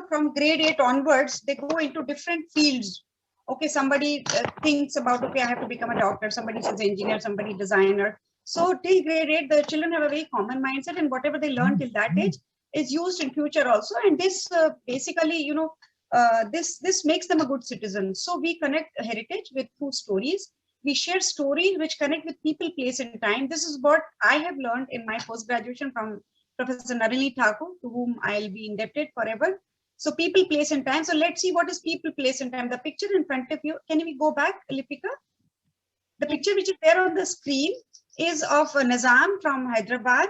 from grade 8 onwards, they go into different fields. Okay, somebody thinks about, okay, I have to become a doctor, somebody says engineer, somebody designer. So till grade 8, the children have a very common mindset, and whatever they learn till that age is used in future also. And this basically, this makes them a good citizen. So we connect heritage with through stories. We share stories which connect with people, place, and time. This is what I have learned in my post-graduation from Professor Narali Thakur, to whom I'll be indebted forever. So people, place, and time. So let's see what is people, place, and time. The picture in front of you. Can we go back, Lipika? The picture which is there on the screen is of Nizam from Hyderabad.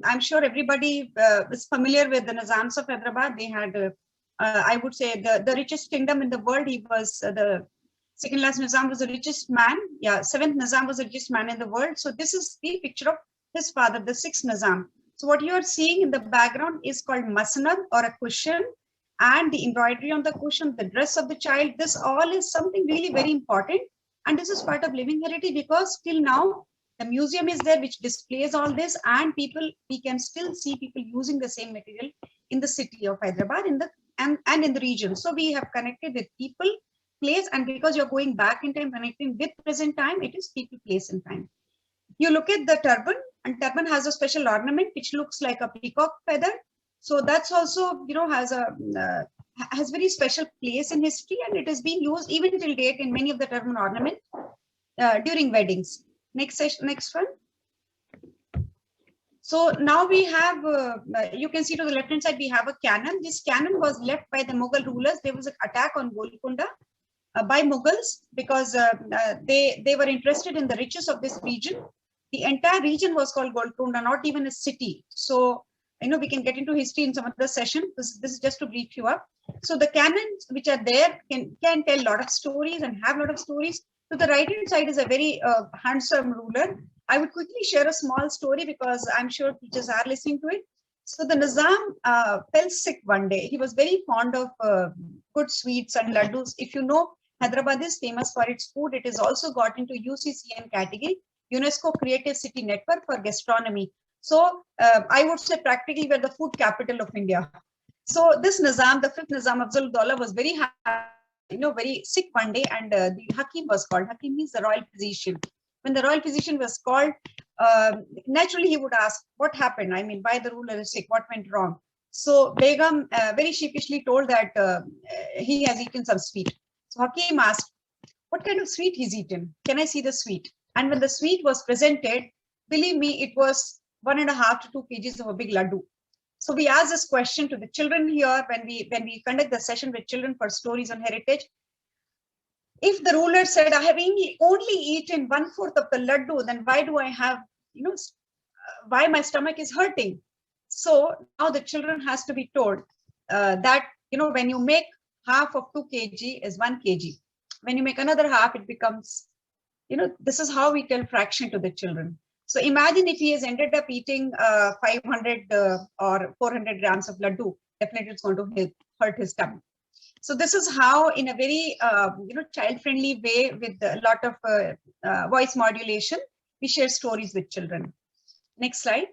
I'm sure everybody is familiar with the Nizams of Hyderabad. They had, I would say, the richest kingdom in the world. He was the second last Nizam was the richest man. Yeah, 7th Nizam was the richest man in the world. So this is the picture of his father, the 6th Nizam. So what you are seeing in the background is called masnad, or a cushion, and the embroidery on the cushion, the dress of the child. This all is something really very important. And this is part of living heritage, because till now, the museum is there which displays all this, and we can still see people using the same material in the city of Hyderabad and in the region. So we have connected with people, place, and because you're going back in time, connecting with present time, it is people, place, and time. You look at the turban, and turban has a special ornament which looks like a peacock feather. So that's also, has very special place in history, and it has been used even till date in many of the turban ornament during weddings. Next one. So now we have, you can see to the left hand side, we have a cannon. This cannon was left by the Mughal rulers. There was an attack on Golconda by Mughals, because they were interested in the riches of this region. The entire region was called Golconda, not even a city. So we can get into history in some other session. This is just to brief you up. So the cannons which are there can tell a lot of stories and have a lot of stories. To the right hand side is a very handsome ruler. I would quickly share a small story because I'm sure teachers are listening to it. So the Nizam fell sick one day. He was very fond of good sweets and laddus. If you know, Hyderabad is famous for its food. It is also got into UCCN category, UNESCO Creative City Network for gastronomy. So I would say practically we're the food capital of India. So this Nizam, the fifth Nizam Afzal-ud-Daula, was very happy, very sick one day, and the Hakim was called. Hakim means the royal physician. When the royal physician was called, naturally he would ask, what happened? I mean, why the ruler is sick? What went wrong? So Begum very sheepishly told that he has eaten some sweet. So Hakim asked, what kind of sweet he's eaten? Can I see the sweet? And when the sweet was presented, believe me, it was 1.5 to 2 kgs of a big laddu. So we asked this question to the children here when we conduct the session with children for stories on heritage. If the ruler said, I have only eaten 1/4 of the laddu, then why do I have, why my stomach is hurting? So now the children has to be told that, when you make half of 2 kg is 1 kg. When you make another half, it becomes, this is how we tell fraction to the children. So imagine if he has ended up eating 500 or 400 grams of laddu, definitely it's going to hurt his stomach. So this is how, in a very child-friendly way, with a lot of voice modulation, we share stories with children. Next slide.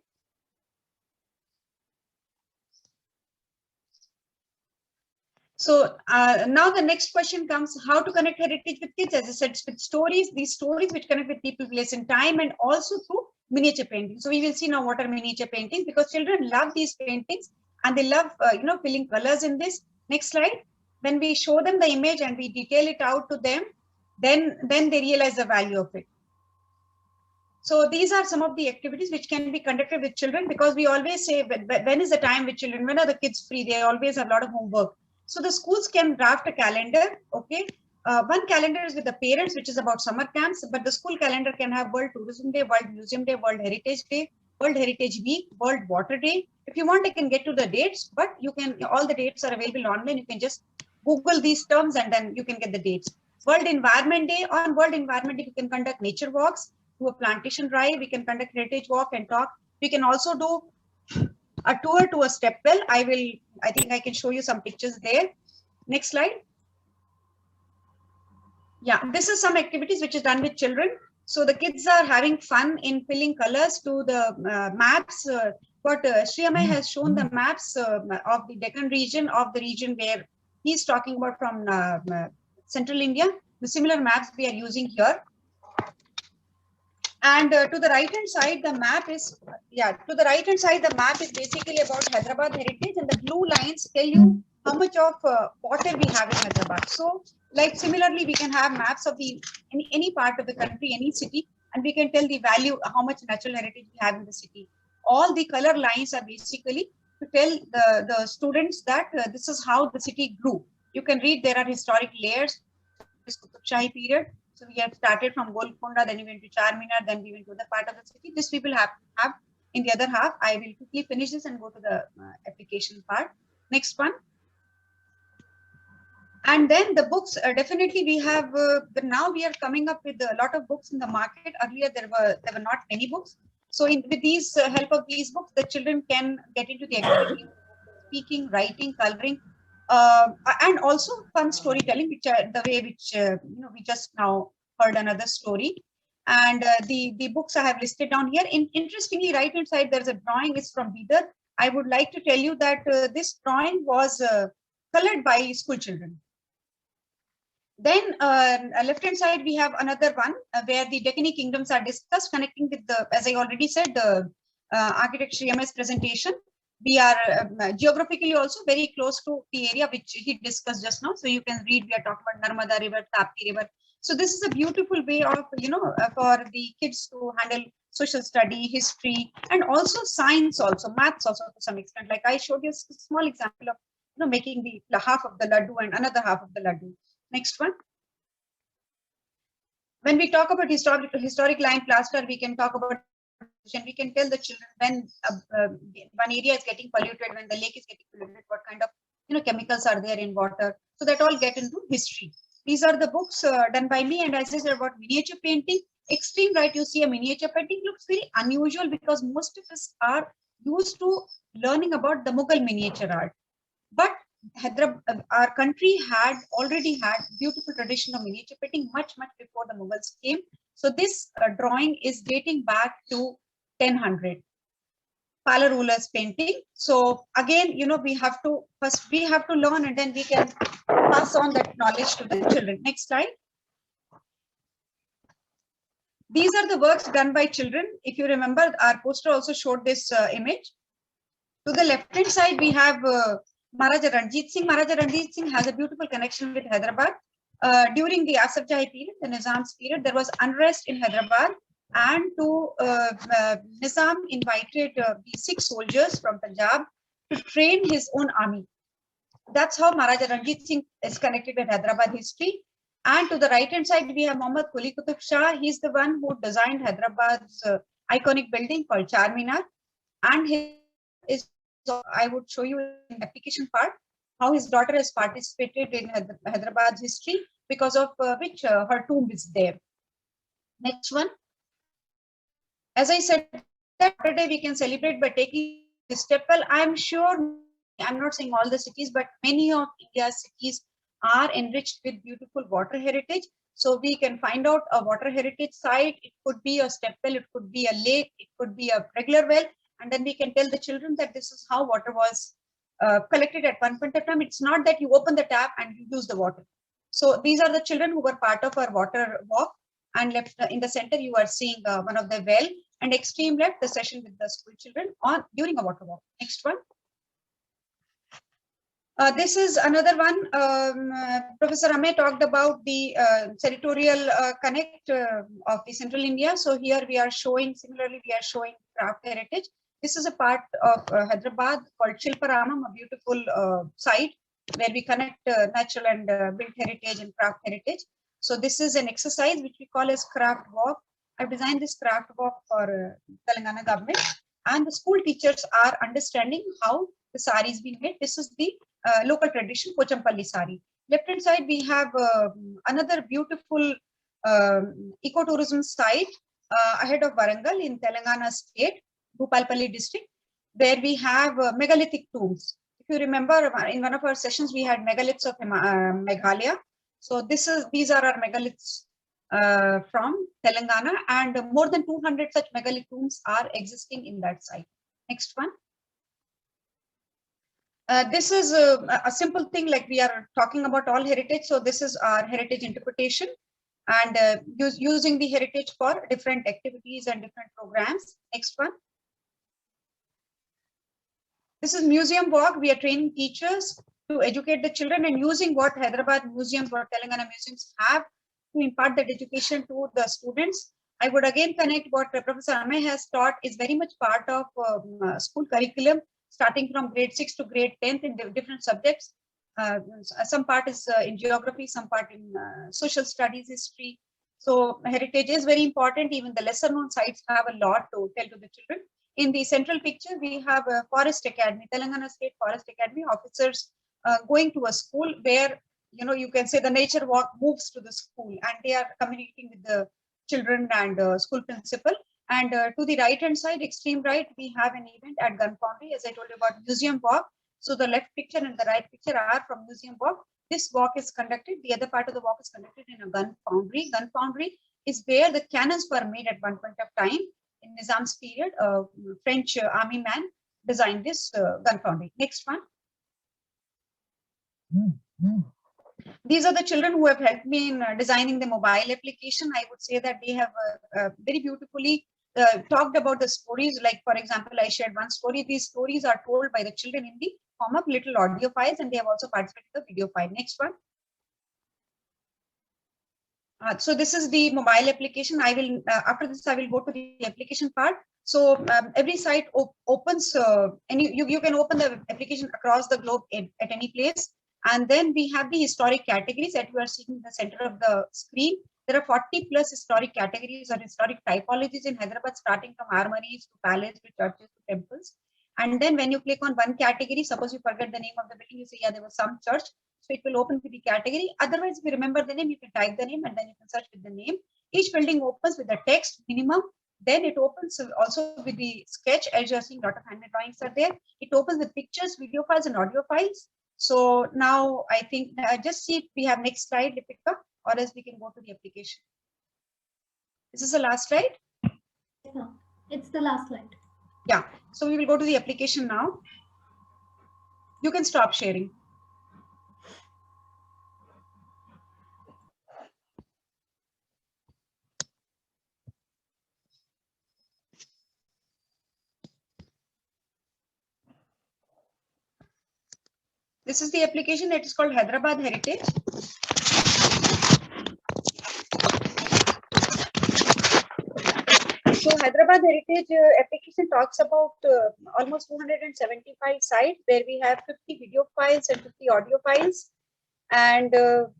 So now the next question comes: how to connect heritage with kids? As I said, with stories, these stories which connect with people, place, and time, and also through miniature painting. So we will see now what are miniature paintings, because children love these paintings and they love filling colors in this. Next slide. When we show them the image and we detail it out to them, then they realize the value of it. So these are some of the activities which can be conducted with children, because we always say, when is the time with children? When are the kids free? They always have a lot of homework. So the schools can draft a calendar, okay? One calendar is with the parents, which is about summer camps, but the school calendar can have World Tourism Day, World Museum Day, World Heritage Day, World Heritage Week, World Water Day. If you want, I can get to the dates, but you can, all the dates are available online. You can just Google these terms and then you can get the dates. World Environment Day. On World Environment Day, we can conduct nature walks, do a plantation drive, we can conduct heritage walk and talk. We can also do a tour to a step well. I think I can show you some pictures there. Next slide. Yeah, this is some activities which is done with children. So the kids are having fun in filling colors to the maps. Sri Amay has shown the maps of the Deccan region, of the region where he's talking about from Central India. The similar maps we are using here. And to the right hand side, the map is, basically about Hyderabad heritage, and the blue lines tell you how much of water we have in Hyderabad. So like similarly, we can have maps of any part of the country, any city, and we can tell the value, how much natural heritage we have in the city. All the color lines are basically to tell the students that this is how the city grew. You can read, there are historic layers, this Qutub Shahi period. So we have started from Golconda, then we went to Charminar, then we went to the part of the city. This we will have in the other half. I will quickly finish this and go to the application part. Next one. And then the books, definitely we have, now we are coming up with a lot of books in the market. Earlier there were not many books. So with these help of these books, the children can get into the activity, speaking, writing, coloring, and also fun storytelling, which the way which we just now heard another story. And the books I have listed down here. Interestingly, right hand side there's a drawing. It's from Bidar. I would like to tell you that this drawing was colored by school children. Then left hand side we have another one where the Deccani kingdoms are discussed, connecting with the, as I already said, the architect Sri Amay's presentation. We are geographically also very close to the area which he discussed just now. So you can read, we are talking about Narmada River, Tapti River. So this is a beautiful way of, for the kids to handle social study, history, and also science, also maths also to some extent. Like I showed you a small example of, making the half of the laddu and another half of the laddu. Next one. When we talk about historic line plaster, we can talk about and we can tell the children when one area is getting polluted, when the lake is getting polluted, what kind of chemicals are there in water. So that all get into history. These are the books done by me, and as I said about miniature painting, extreme right, you see a miniature painting looks very unusual because most of us are used to learning about the Mughal miniature art. But Hyderabad, our country already had beautiful tradition of miniature painting much before the Mughals came. So this drawing is dating back to 1000. Pala rulers painting. So again, we have to learn, and then we can pass on that knowledge to the children. Next slide. These are the works done by children. If you remember, our poster also showed this image. To the left hand side, we have Maharaja Ranjit Singh. Maharaja Ranjit Singh has a beautiful connection with Hyderabad. During the Asaf Jahi period, the Nizam's period, there was unrest in Hyderabad, and Nizam invited the Sikh soldiers from Punjab to train his own army. That's how Maharaja Ranjit Singh is connected with Hyderabad history. And to the right hand side, we have Muhammad Quli Qutub Shah. He's the one who designed Hyderabad's iconic building called Charminar. And I would show you in the application part how his daughter has participated in Hyderabad's history, because of which her tomb is there. Next one. As I said, Saturday we can celebrate by taking this step. Well, I'm sure, I'm not saying all the cities, but many of India's cities are enriched with beautiful water heritage. So we can find out a water heritage site. It could be a step well, it could be a lake, it could be a regular well. And then we can tell the children that this is how water was collected at one point of time. It's not that you open the tap and you use the water. So these are the children who were part of our water walk. And left in the center, you are seeing one of the well, and extreme left, the session with the school children during a water walk. Next one. This is another one. Professor Amey talked about the territorial connect of the Central India. So here we are showing, similarly, we are showing craft heritage. This is a part of Hyderabad called Shilparamam, a beautiful site where we connect natural and built heritage and craft heritage. So this is an exercise which we call as craft walk. I've designed this craft walk for Telangana government, and the school teachers are understanding how the sari is being made. This is the local tradition, Pochampalli sari. Left hand side, we have another beautiful ecotourism site ahead of Warangal in Telangana state, Bhupalpalli district, where we have megalithic tombs. If you remember, in one of our sessions, we had megaliths of Meghalaya. So these are our megaliths from Telangana, and more than 200 such megalith tombs are existing in that site. Next one. This is a simple thing, like we are talking about all heritage. So this is our heritage interpretation, and using the heritage for different activities and different programs. Next one. This is museum walk. We are training teachers to educate the children, and using what Hyderabad museums, what Telangana museums have to impart that education to the students. I would again connect what Professor Amey has taught is very much part of school curriculum, starting from grade 6 to grade 10th in different subjects. Some part is in geography, some part in social studies, history. So heritage is very important. Even the lesser known sites have a lot to tell to the children. In the central picture, we have a Forest Academy, Telangana State Forest Academy officers going to a school where, you can say the nature walk moves to the school, and they are communicating with the children and school principal. And to the right hand side, extreme right, we have an event at Gun Foundry, as I told you about museum walk. So the left picture and the right picture are from museum walk. This walk is conducted, the other part of the walk is conducted in a gun foundry. Gun foundry is where the cannons were made at one point of time in Nizam's period. A French army man designed this gun foundry. Next one. These are the children who have helped me in designing the mobile application. I would say that they have very beautifully talked about the stories. Like, for example, I shared one story. These stories are told by the children in the form of little audio files, and they have also participated in the video file. Next one. So this is the mobile application. I will, after this, I will go to the application part. So every site opens, and you can open the application across the globe at any place. And then we have the historic categories that you are seeing in the center of the screen. There are 40 plus historic categories or historic typologies in Hyderabad, starting from armories to palace to churches to temples. And then when you click on one category, suppose you forget the name of the building, you say, yeah, there was some church. So it will open with the category. Otherwise, if you remember the name, you can type the name and then you can search with the name. Each building opens with the text minimum. Then it opens also with the sketch. As you're seeing, a lot of handmade drawings are there. It opens with pictures, video files, and audio files. So now I think just see if we have next slide, Lipika, or else we can go to the application. This is the last slide? No, it's the last slide. Yeah, so we will go to the application now. You can stop sharing. This is the application. It is called Hyderabad Heritage. So Hyderabad Heritage application talks about almost 275 sites where we have 50 video files and 50 audio files, and a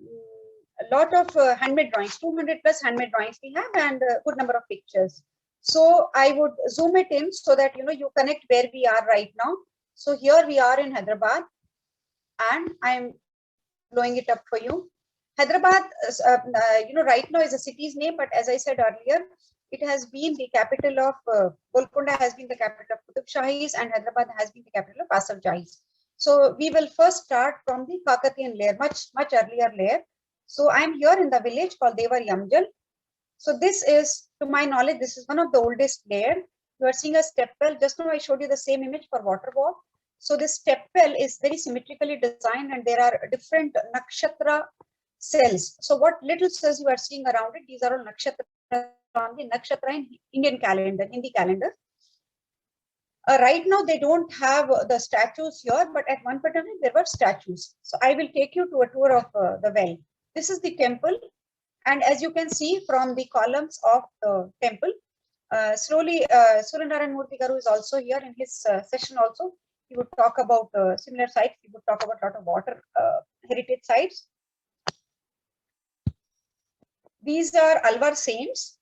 lot of handmade drawings, 200 plus handmade drawings we have, and a good number of pictures. So I would zoom it in so that you connect where we are right now. So here we are in Hyderabad, and I'm blowing it up for you. Hyderabad, right now is a city's name, but as I said earlier, it has been the capital of Golconda has been the capital of Qutub Shahis, and Hyderabad has been the capital of Asaf Jahis. So we will first start from the Kakatiyan layer, much earlier layer. So I'm here in the village called Devar Yamjal. So this is, to my knowledge, this is one of the oldest layer. You are seeing a step well. Just now I showed you the same image for water walk. So this step well is very symmetrically designed, and there are different nakshatra cells. So what little cells you are seeing around it, these are all nakshatra on the nakshatra in Indian calendar, Hindi calendar. Right now they don't have the statues here, but at one point there were statues. So I will take you to a tour of the well. This is the temple, and as you can see from the columns of the temple, slowly Suryanarayan Murthy Garu is also here in his session also. He would talk about similar sites. He would talk about a lot of water heritage sites. These are Alvar saints.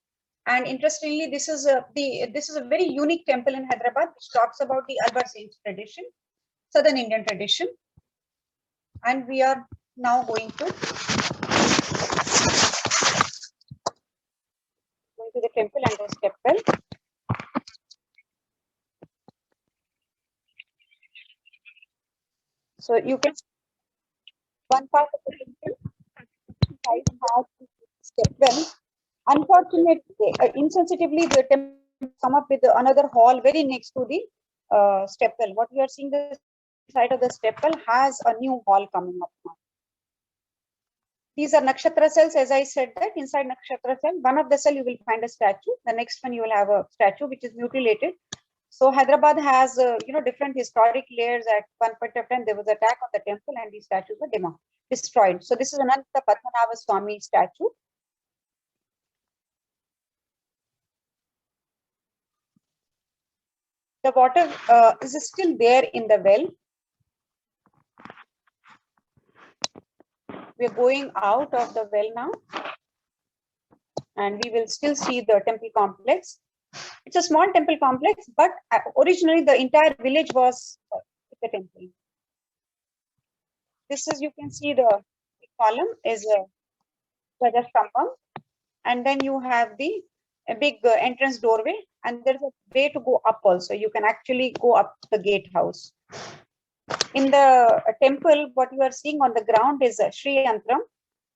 And interestingly, this is a very unique temple in Hyderabad, which talks about the Alvar Saints tradition, Southern Indian tradition. And we are now going to the temple and the step well. So you can one part of the temple has step well. Unfortunately, insensitively, the temple come up with another hall very next to the step well. What you are seeing, the side of the step well has a new hall coming up now. These are nakshatra cells, as I said that inside nakshatra cell, one of the cell you will find a statue. The next one you will have a statue which is mutilated. So Hyderabad has different historic layers. At one point of time, there was attack on the temple and these statues were destroyed. So this is Ananta Padmanabha Swami statue. The water is still there in the well. We are going out of the well now, and we will still see the temple complex. It's a small temple complex, but originally the entire village was the temple. This is, you can see the column is a Rajastambam, and then you have a big entrance doorway, and there's a way to go up also. You can actually go up the gatehouse. In the temple, what you are seeing on the ground is Sri Yantram,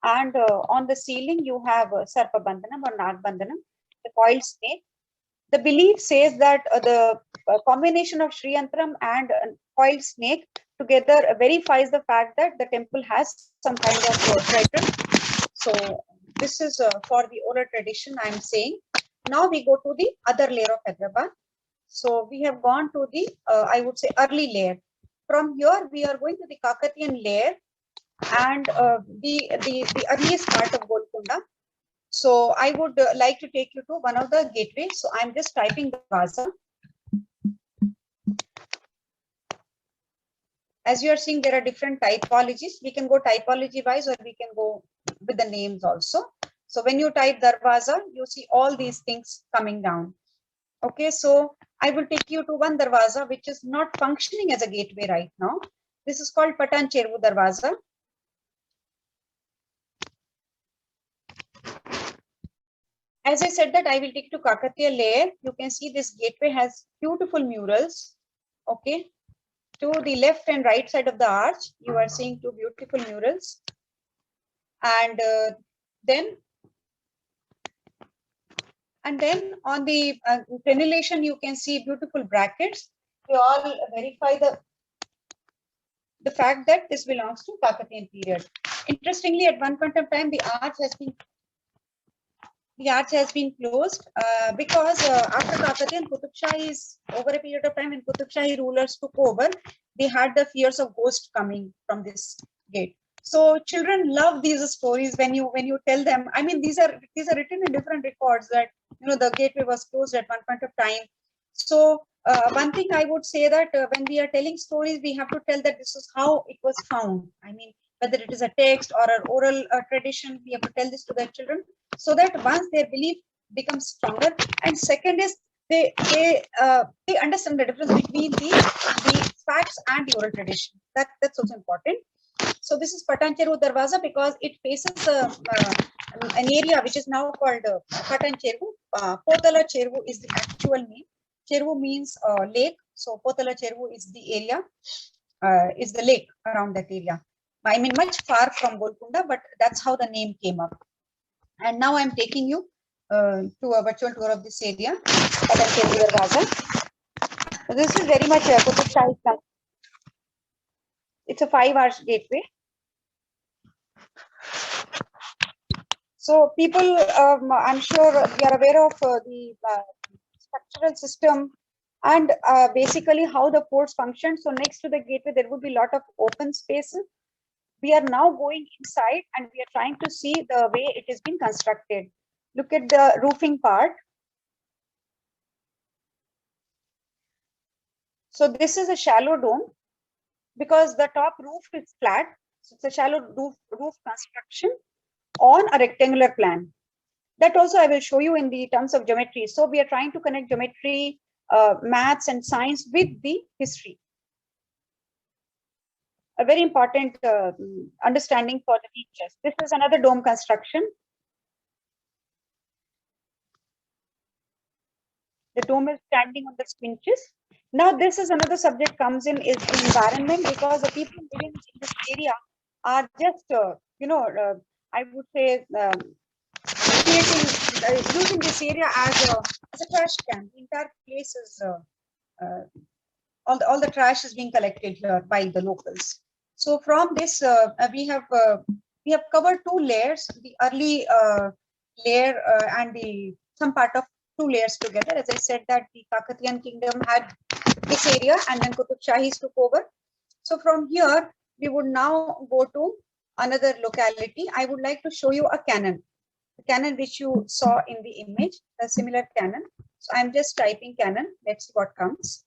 and on the ceiling you have Sarpa Bandhanam or Nag Bandhanam, the coiled snake. The belief says that the combination of Sri Yantram and coiled snake together verifies the fact that the temple has some kind of treasure. So this is for the oral tradition I am saying. Now we go to the other layer of Hyderabad. So we have gone to the, I would say, early layer. From here, we are going to the Kakatiyan layer and the earliest part of Golconda. So I would like to take you to one of the gateways. So I'm just typing the Vaza. As you are seeing, there are different typologies. We can go typology wise or we can go with the names also. So when you type Darwaza, you see all these things coming down. Okay, so I will take you to one Darwaza which is not functioning as a gateway right now. This is called Patan Chervu Darwaza. As I said that I will take to Kakatiya layer. You can see this gateway has beautiful murals. Okay, to the left and right side of the arch, you are seeing two beautiful murals. And then on the crenellation, you can see beautiful brackets. They all verify the fact that this belongs to Kakatiyan period. Interestingly, at one point of time, the arch has been closed because after Kakatiyan, Qutub Shahis, over a period of time when Qutub Shahi rulers took over, they had the fears of ghosts coming from this gate. So children love these stories when you tell them. I mean, these are written in different records that the gateway was closed at one point of time. So one thing I would say that when we are telling stories, we have to tell that this is how it was found. I mean, whether it is a text or an oral tradition, we have to tell this to the children so that once their belief becomes stronger. And second is they understand the difference between the facts and the oral tradition. That's also important. So this is Patan Chervu Darwaza because it faces an area which is now called Patan Chervu. Potala Chervu is the actual name. Chervu means lake. So Potala Chervu is the area, is the lake around that area. I mean, much far from Golconda, but that's how the name came up. And now I'm taking you to a virtual tour of this area, Patan Chervu Darwaza. So this is very much Qutub Shahi. It's a 5-arch gateway. So people, I'm sure you are aware of the structural system and basically how the ports function. So next to the gateway, there would be a lot of open spaces. We are now going inside and we are trying to see the way it has been constructed. Look at the roofing part. So this is a shallow dome because the top roof is flat. So it's a shallow roof construction on a rectangular plan. That also I will show you in the terms of geometry. So we are trying to connect geometry, maths and science with the history. A very important understanding for the teachers. This is another dome construction. The dome is standing on the squinches. Now this is another subject comes in is environment because the people living in this area are just, I would say, using this area as a trash can. The entire place is all the trash is being collected here by the locals. So from this, we have covered 2 layers: the early layer and some part of 2 layers together. As I said that the Kakatiyan kingdom had this area and then Qutub Shahis took over. So from here, we would now go to another locality. I would like to show you a cannon. The cannon which you saw in the image, a similar cannon. So I'm just typing cannon. Let's see what comes.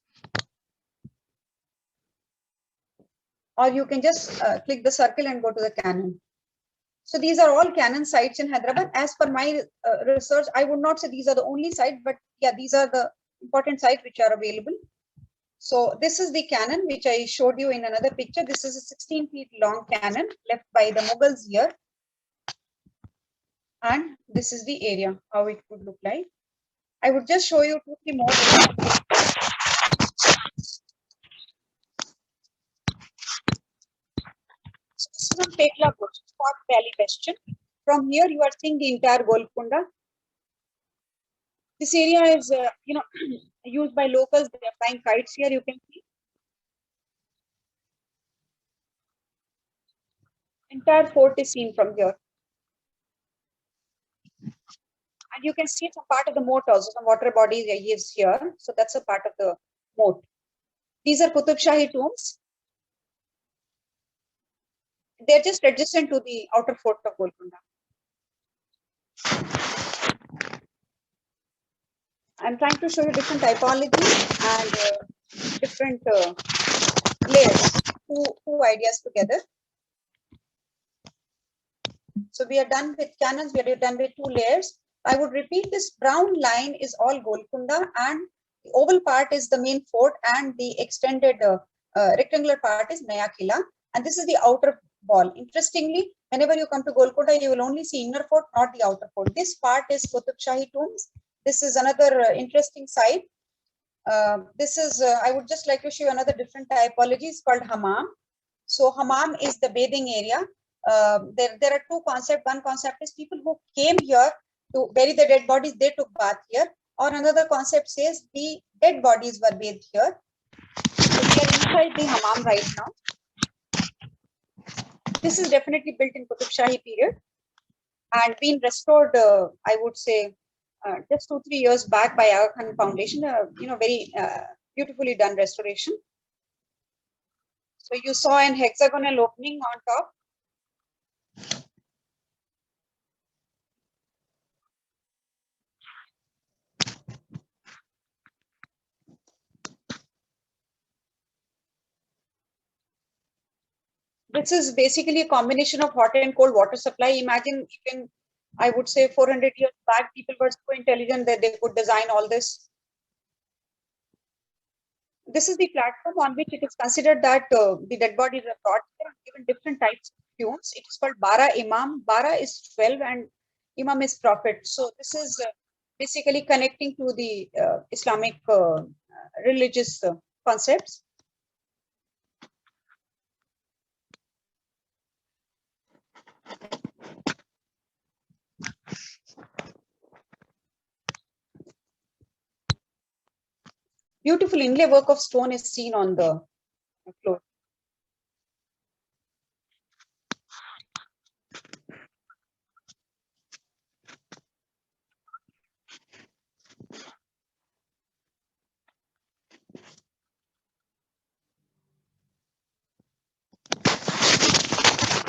Or you can just click the circle and go to the cannon. So these are all cannon sites in Hyderabad. As per my research, I would not say these are the only sites, but yeah, these are the important sites which are available. So this is the cannon which I showed you in another picture. This is a 16 feet long cannon left by the Mughals here. And this is the area, how it would look like. I would just show you 2-3 more. So this is on Tekla Bush, Park Valley Bastion. From here, you are seeing the entire Golconda. This area is, used by locals. They are flying kites here. You can see entire fort is seen from here. And you can see some part of the moat also, some water bodies is here. So that's a part of the moat. These are Qutub Shahi tombs. They're just adjacent to the outer fort of Golconda. I'm trying to show you different typology and different layers, two ideas together. So we are done with cannons, we are done with 2 layers. I would repeat, this brown line is all Golconda, and the oval part is the main fort, and the extended rectangular part is Naya Kila, and this is the outer wall. Interestingly, whenever you come to Golconda, you will only see inner fort, not the outer fort. This part is Qutub Shahi tombs. This is another interesting site. This is, I would just like to show you another different typology. It's called Hammam. So Hammam is the bathing area. There are 2 concepts. One concept is people who came here to bury the dead bodies, they took bath here. Or another concept says the dead bodies were bathed here. So we are inside the Hammam right now. This is definitely built in Qutub Shahi period and been restored, I would say, just 2-3 years back by Aga Khan Foundation. Very beautifully done restoration. So you saw an hexagonal opening on top. This is basically a combination of hot and cold water supply. Imagine, even I would say 400 years back, people were so intelligent that they could design all this. This is the platform on which it is considered that the dead bodies are brought here and given different types of tunes. It is called Bara Imam. Bara is 12 and Imam is Prophet. So this is basically connecting to the Islamic religious concepts. Beautiful inlay work of stone is seen on the floor.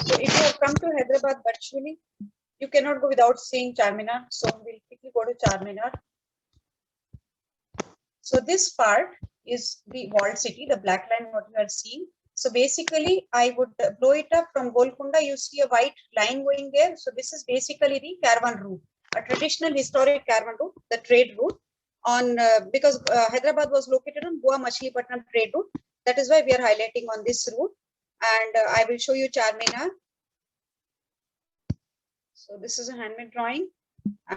So if you have come to Hyderabad virtually, you cannot go without seeing Charminar. So we'll quickly go to Charminar. So this part is the walled city, the black line what you are seeing. So basically, I would blow it up from Golconda. You see a white line going there. So this is basically the caravan route, a traditional historic caravan route, the trade route. On because Hyderabad was located on Goa Machilipatnam trade route. That is why we are highlighting on this route. And I will show you Charminar. So this is a handmade drawing,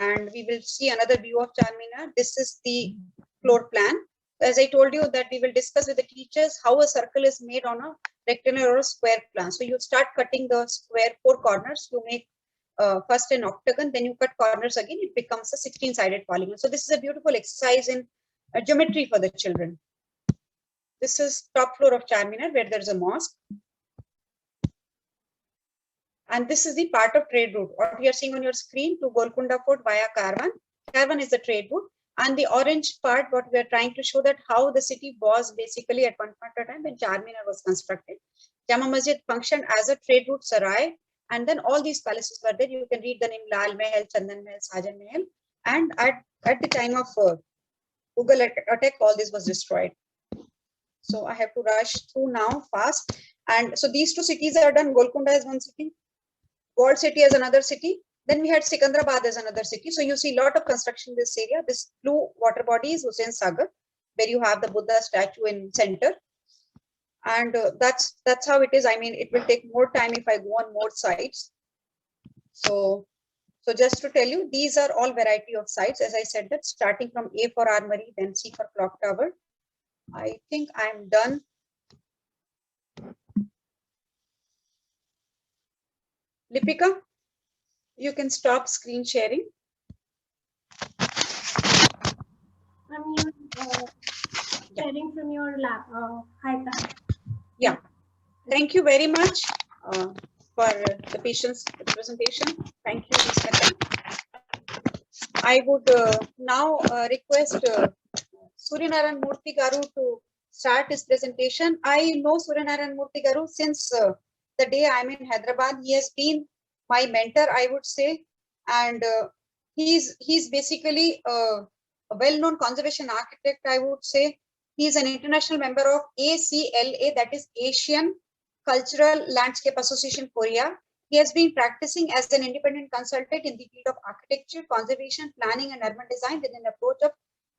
and we will see another view of Charminar. This is the floor plan. As I told you that we will discuss with the teachers how a circle is made on a rectangular or a square plan. So you start cutting the square 4 corners. You make first an octagon, then you cut corners again. It becomes a 16-sided polygon. So this is a beautiful exercise in geometry for the children. This is top floor of Charminar where there is a mosque. And this is the part of trade route. What you are seeing on your screen to Golconda Fort via Caravan. Caravan is the trade route. And the orange part, what we are trying to show that how the city was basically at one point of time when Charminar was constructed. Jama Masjid functioned as a trade route sarai. And then all these palaces were there. You can read the name Lal Mahal, Chandan Mahal, Sajan Mahal. And at the time of Mughal attack, all this was destroyed. So I have to rush through now fast. And so these 2 cities are done. Golconda is one city. Walled city as another city. Then we had Sikandrabad as another city. So you see a lot of construction in this area. This blue water body is Hussain Sagar, where you have the Buddha statue in center. And that's how it is. I mean, it will take more time if I go on more sites. So just to tell you, these are all variety of sites. As I said, that starting from A for Armory, then C for Clock Tower. I think I'm done. Lipika, you can stop screen sharing. Sharing from your lap, iPad. Yeah, thank you very much for the patience with the presentation. Thank you, Ms. Mehta. I would now request Suryanarayan Murthy Garu to start his presentation. I know Suryanarayan Murthy Garu since the day I'm in Hyderabad. He has been my mentor, I would say, and he's basically a well-known conservation architect, I would say. He's an international member of ACLA, that is Asian Cultural Landscape Association Korea. He has been practicing as an independent consultant in the field of architecture, conservation, planning, and urban design with an approach of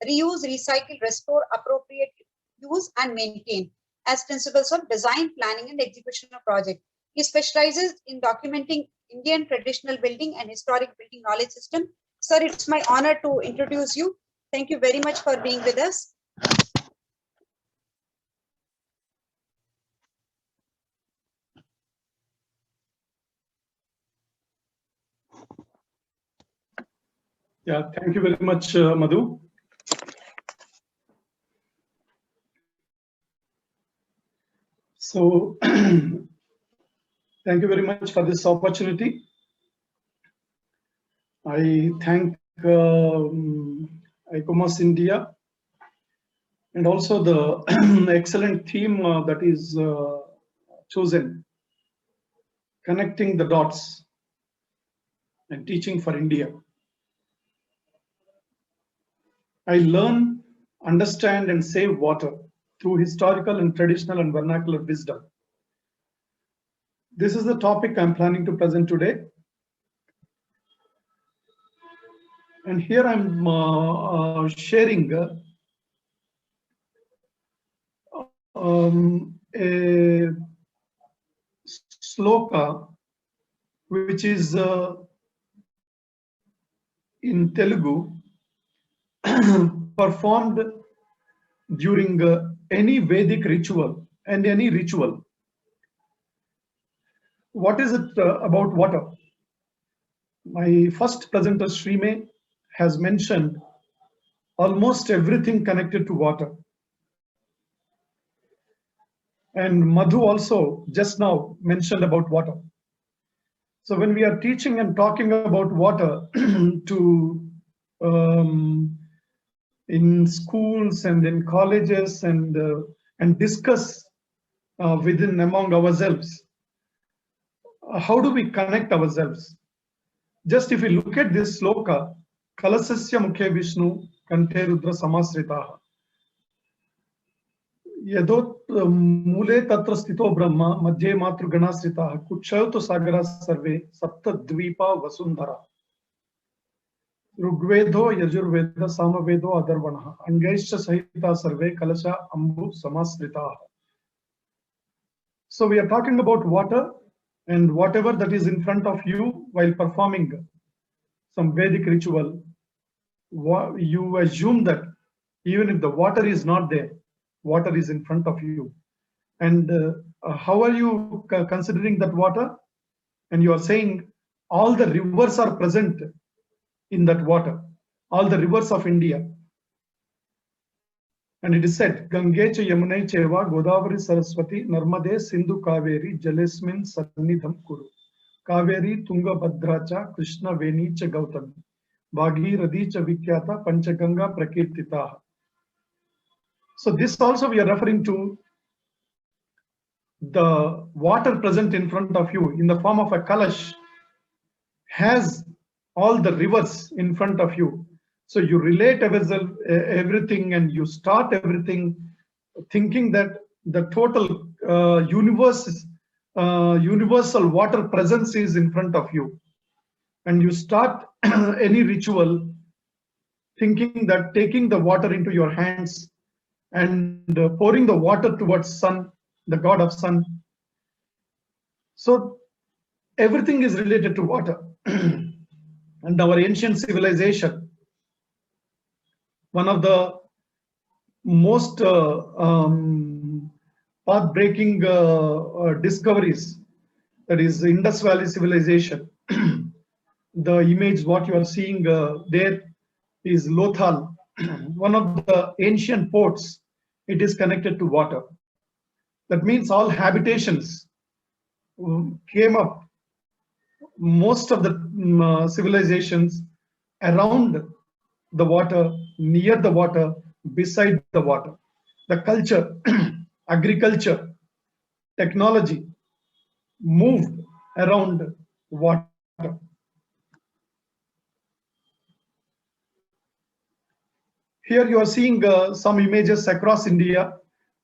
reuse, recycle, restore, appropriate use, and maintain as principles of design, planning, and execution of project. He specializes in documenting Indian traditional building and historic building knowledge system. Sir, it's my honor to introduce you. Thank you very much for being with us. Yeah, thank you very much, Madhu. So, thank you very much for this opportunity. I thank ICOMOS India and also the excellent theme that is chosen, connecting the dots and teaching for India. I learn, understand, and save water through historical and traditional and vernacular wisdom. This is the topic I'm planning to present today. And here I'm sharing a sloka which is in Telugu, performed during any Vedic ritual and any ritual. What is it about water? My first presenter, Srime, has mentioned almost everything connected to water. And Madhu also just now mentioned about water. So when we are teaching and talking about water to in schools and in colleges and discuss within among ourselves, how do we connect ourselves? Just if we look at this sloka, Kalasasya Mukhe Vishnu Kante Rudra Samasritaha Yadot Mule Tatra Stito Brahma Madhye Matru Ganasritaha Kuchayoto Sagara Sarve Sapta Dvipa Vasundhara Rugvedo Yajurveda Samavedo Adarvanaha Angaisha Sahita Sarve Kalasha Ambu Samasritaha. So we are talking about water and whatever that is in front of you while performing some Vedic ritual, you assume that even if the water is not there, water is in front of you. And how are you considering that water? And you are saying all the rivers are present in that water, all the rivers of India. And it is said, Gange cha Yamune cheva Godavari Saraswati Narmade Sindhu Kaveri Jalesmin Sannidham Kuru. Kaveri Tunga Bhadracha Krishna Veni cha Gautami. Bhagirathi cha Vikyata Panchaganga Prakirtitaha. So this also we are referring to the water present in front of you in the form of a kalash has all the rivers in front of you. So you relate everything and you start everything thinking that the total universal water presence is in front of you. And you start any ritual thinking that taking the water into your hands and pouring the water towards sun, the god of sun. So everything is related to water. And our ancient civilization, one of the most path-breaking discoveries, that is Indus Valley civilization. The image what you are seeing there is Lothal, one of the ancient ports. It is connected to water. That means all habitations came up, most of the civilizations around the water, near the water, beside the water. The culture, agriculture, technology moved around water. Here you are seeing some images across India.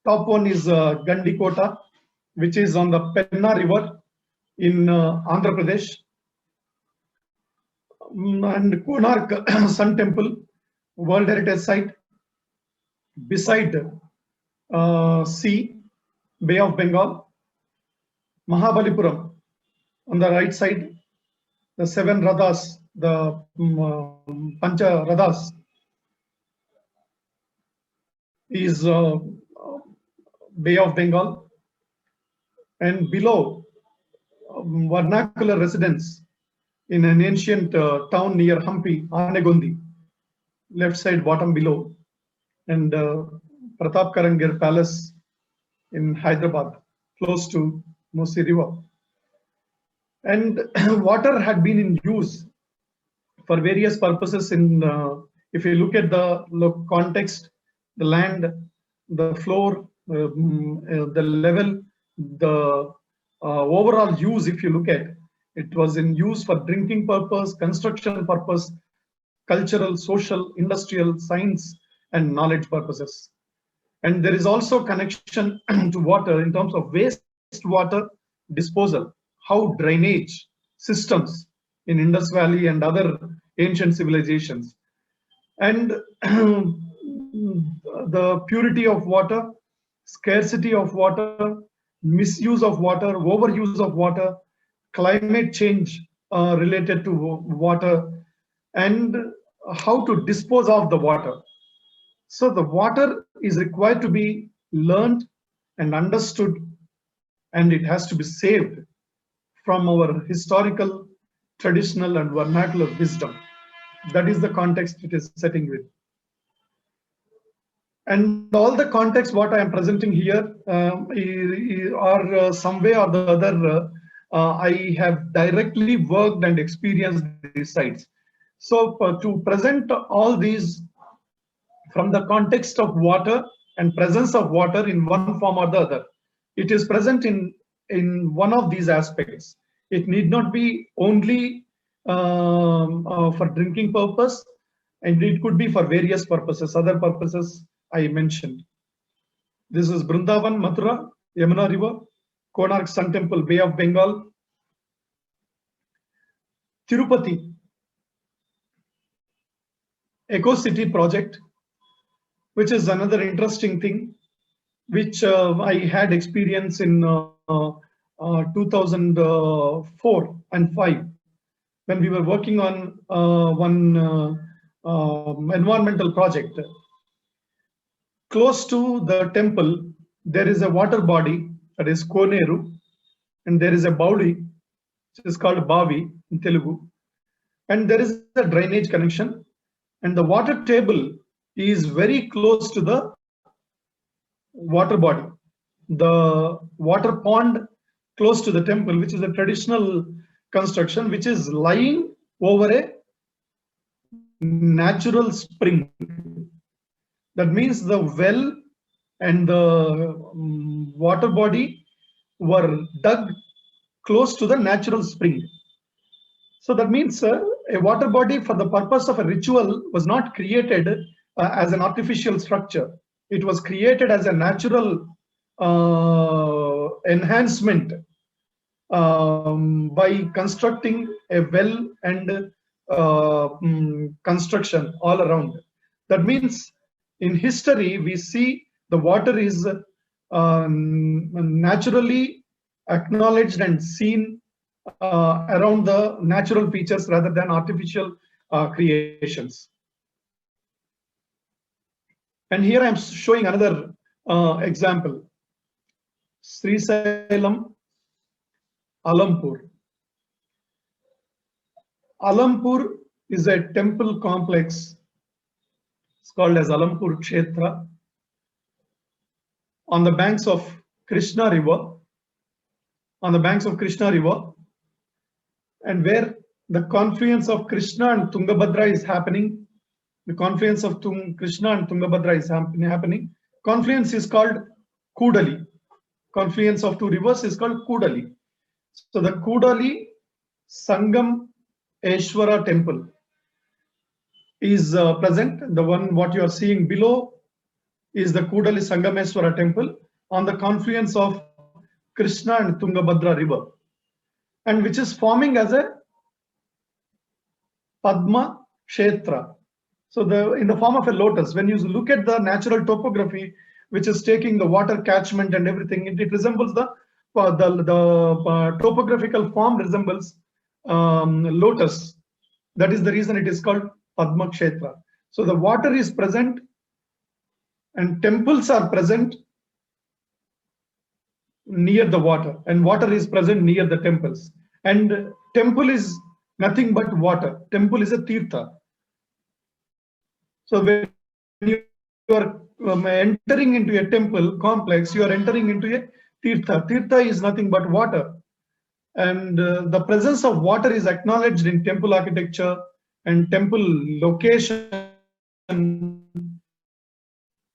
Top one is Gandikota, which is on the Penna River, in Andhra Pradesh, and Konark Sun Temple, World Heritage Site, beside sea, Bay of Bengal, Mahabalipuram on the right side, the 7 Radhas, the Pancha Radhas is Bay of Bengal, and below vernacular residence in an ancient town near Hampi, Anegondi, left side bottom below, and Pratap Karangir Palace in Hyderabad, close to Musi River. And water had been in use for various purposes in, if you look at the context, the land, the floor, the level, the overall use, if you look at, it was in use for drinking purpose, construction purpose, cultural, social, industrial, science, and knowledge purposes. And there is also connection to water in terms of wastewater disposal, how drainage systems in Indus Valley and other ancient civilizations, and the purity of water, scarcity of water, misuse of water, overuse of water, climate change related to water, and how to dispose of the water. So the water is required to be learned and understood, and it has to be saved from our historical, traditional, and vernacular wisdom. That is the context it is setting with. And all the context what I am presenting here are some way or the other, I have directly worked and experienced these sites. So to present all these from the context of water and presence of water in one form or the other, it is present in one of these aspects. It need not be only for drinking purpose, and it could be for various purposes, other purposes I mentioned. This is Brindavan, Mathura, Yamuna River, Konark Sun Temple, Bay of Bengal, Tirupati, Eco City project, which is another interesting thing, which I had experience in 2004 and 5, when we were working on one environmental project. Close to the temple, there is a water body, that is Koneru, and there is a Bauli, which is called Bavi in Telugu, and there is a drainage connection, and the water table is very close to the water body. The water pond close to the temple, which is a traditional construction, which is lying over a natural spring. That means the well and the water body were dug close to the natural spring. So that means a water body for the purpose of a ritual was not created as an artificial structure. It was created as a natural enhancement by constructing a well and construction all around. That means in history, we see the water is naturally acknowledged and seen around the natural features rather than artificial creations. And here I am showing another example. Srisailam, Alampur. Alampur is a temple complex. It's called as Alampur Kshetra, on the banks of Krishna River, and where the confluence of Krishna and Tungabhadra is happening. The confluence of Krishna and Tungabhadra is happening. Confluence is called Kudali. Confluence of two rivers is called Kudali. So the Kudali Sangam Eshwara temple is present. The one what you are seeing below is the Kudali Sangameswara temple on the confluence of Krishna and Tungabhadra river. and which is forming as a Padma Kshetra. So in the form of a lotus, when you look at the natural topography, which is taking the water catchment and everything, it resembles the topographical form resembles lotus. That is the reason it is called Padma Kshetra. So the water is present and temples are present near the water, and water is present near the temples. And temple is nothing but water. Temple is a tirtha. So when you are entering into a temple complex, you are entering into a tirtha. Tirtha is nothing but water. And the presence of water is acknowledged in temple architecture and temple location,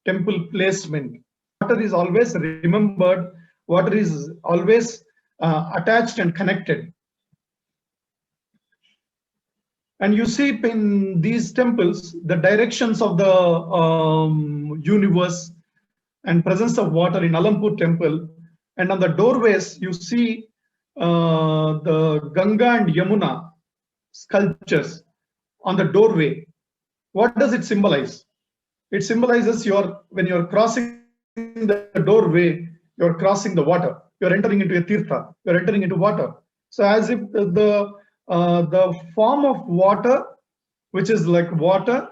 temple placement. Water is always remembered. Water is always attached and connected. And you see in these temples, the directions of the universe and presence of water in Alampur temple. And on the doorways, you see the Ganga and Yamuna sculptures on the doorway. What does it symbolize? It symbolizes when you're crossing the doorway, you're crossing the water. You're entering into a tirtha. You're entering into water. So as if the form of water, which is like water,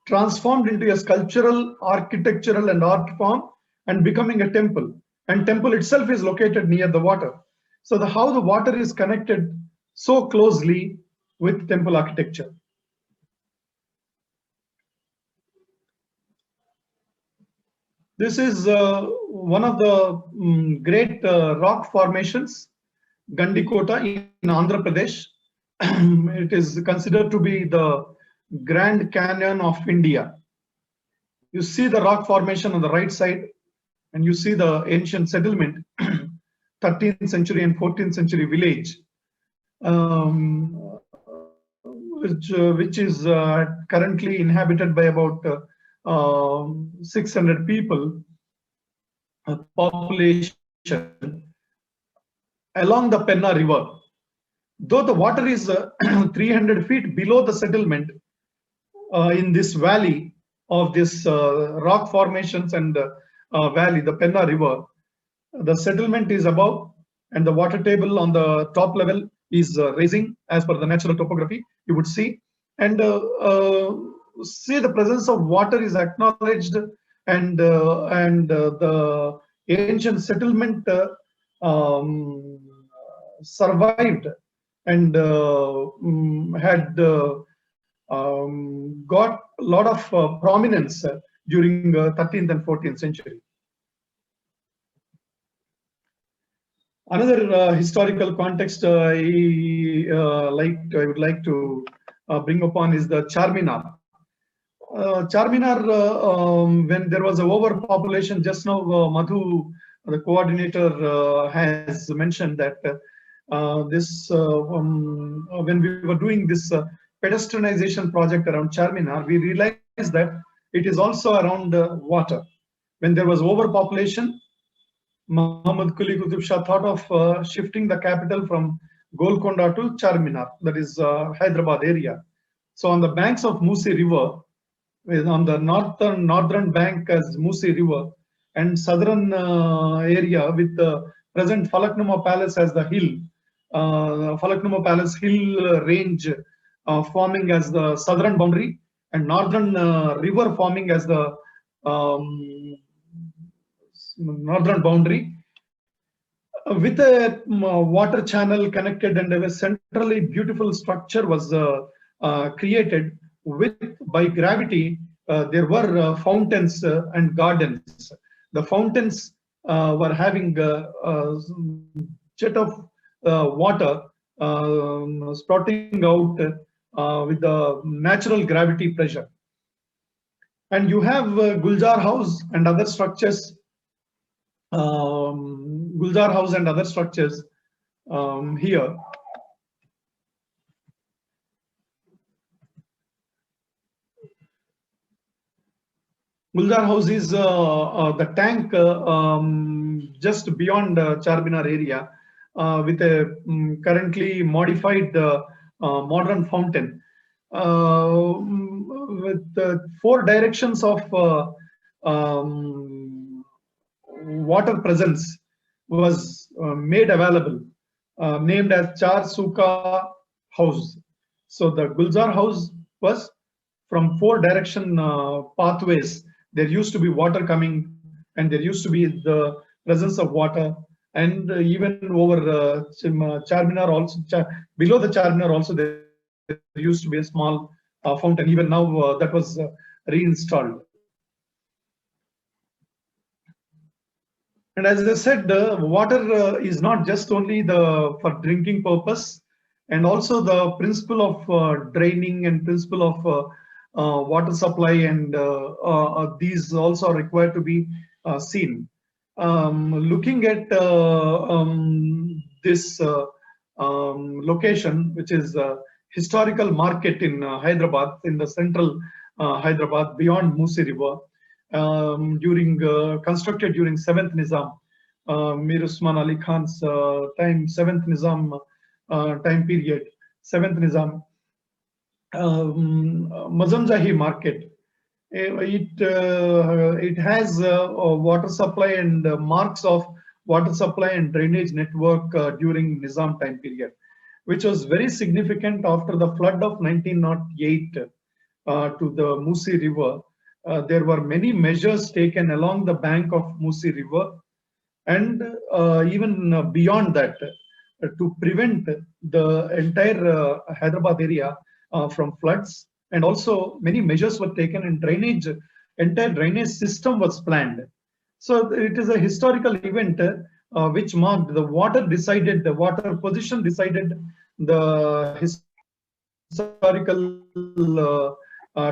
transformed into a sculptural, architectural and art form and becoming a temple. And temple itself is located near the water. So how the water is connected so closely with temple architecture. This is one of the great rock formations, Gandikota in Andhra Pradesh. It is considered to be the Grand Canyon of India. You see the rock formation on the right side, and you see the ancient settlement, 13th century and 14th century village, which is currently inhabited by about 600 people, population, along the Penna River. Though the water is 300 feet below the settlement in this valley of this rock formations and valley, the Penna River, the settlement is above, and the water table on the top level is rising as per the natural topography. You would see, and see the presence of water is acknowledged, and the ancient settlement survived and had got a lot of prominence during 13th and 14th century. Another historical context I would like to bring upon is the Charminar. Charminar, when there was an overpopulation, just now Madhu, the coordinator, has mentioned that when we were doing this pedestrianization project around Charminar, we realized that it is also around water. When there was overpopulation, Muhammad Quli Qutub Shah thought of shifting the capital from Golconda to Charminar, that is Hyderabad area. So on the banks of Musi River, on the northern bank as Musi River, and southern area with the present Falaknuma Palace as the hill, Falaknuma Palace hill range forming as the southern boundary, and northern river forming as the northern boundary, with a water channel connected, and a centrally beautiful structure was created by gravity. There were fountains and gardens. The fountains were having jet of water sprouting out with the natural gravity pressure. And you have Gulzar House and other structures. Gulzar House and other structures here. Gulzar House is the tank just beyond Charminar area. with a currently modified modern fountain. With 4 directions of water presence was made available, named as Char Suka House. So the Gulzar House was from 4 direction pathways. There used to be water coming, and there used to be the presence of water, and even over Charminar also, below the Charminar also there used to be a small fountain. Even now that was reinstalled. And as I said, water is not just only for drinking purpose, and also the principle of draining and principle of water supply, and these also are required to be seen. Looking at this location, which is historical market in Hyderabad, in the central Hyderabad, beyond Musi River, constructed during 7th Nizam, Mir Usman Ali Khan's time, 7th Nizam time period, 7th Nizam. Mazanjahi market. It has water supply and marks of water supply and drainage network during Nizam time period, which was very significant after the flood of 1908 to the Musi River. There were many measures taken along the bank of Musi River, and even beyond that, to prevent the entire Hyderabad area from floods. And also many measures were taken, and entire drainage system was planned. So it is a historical event which marked the water position decided the historical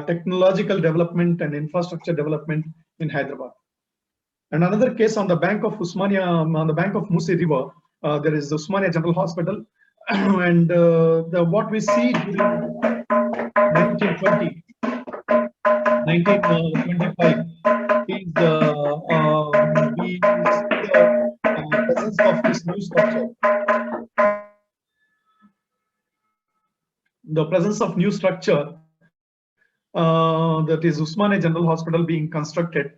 technological development and infrastructure development in Hyderabad. And another case on the bank of Usmania, on the bank of Musi River, there is the Usmania General Hospital, and what we see during 1920, 1925 is we see the presence of this new structure. The presence of new structure, that is Usmania General Hospital, being constructed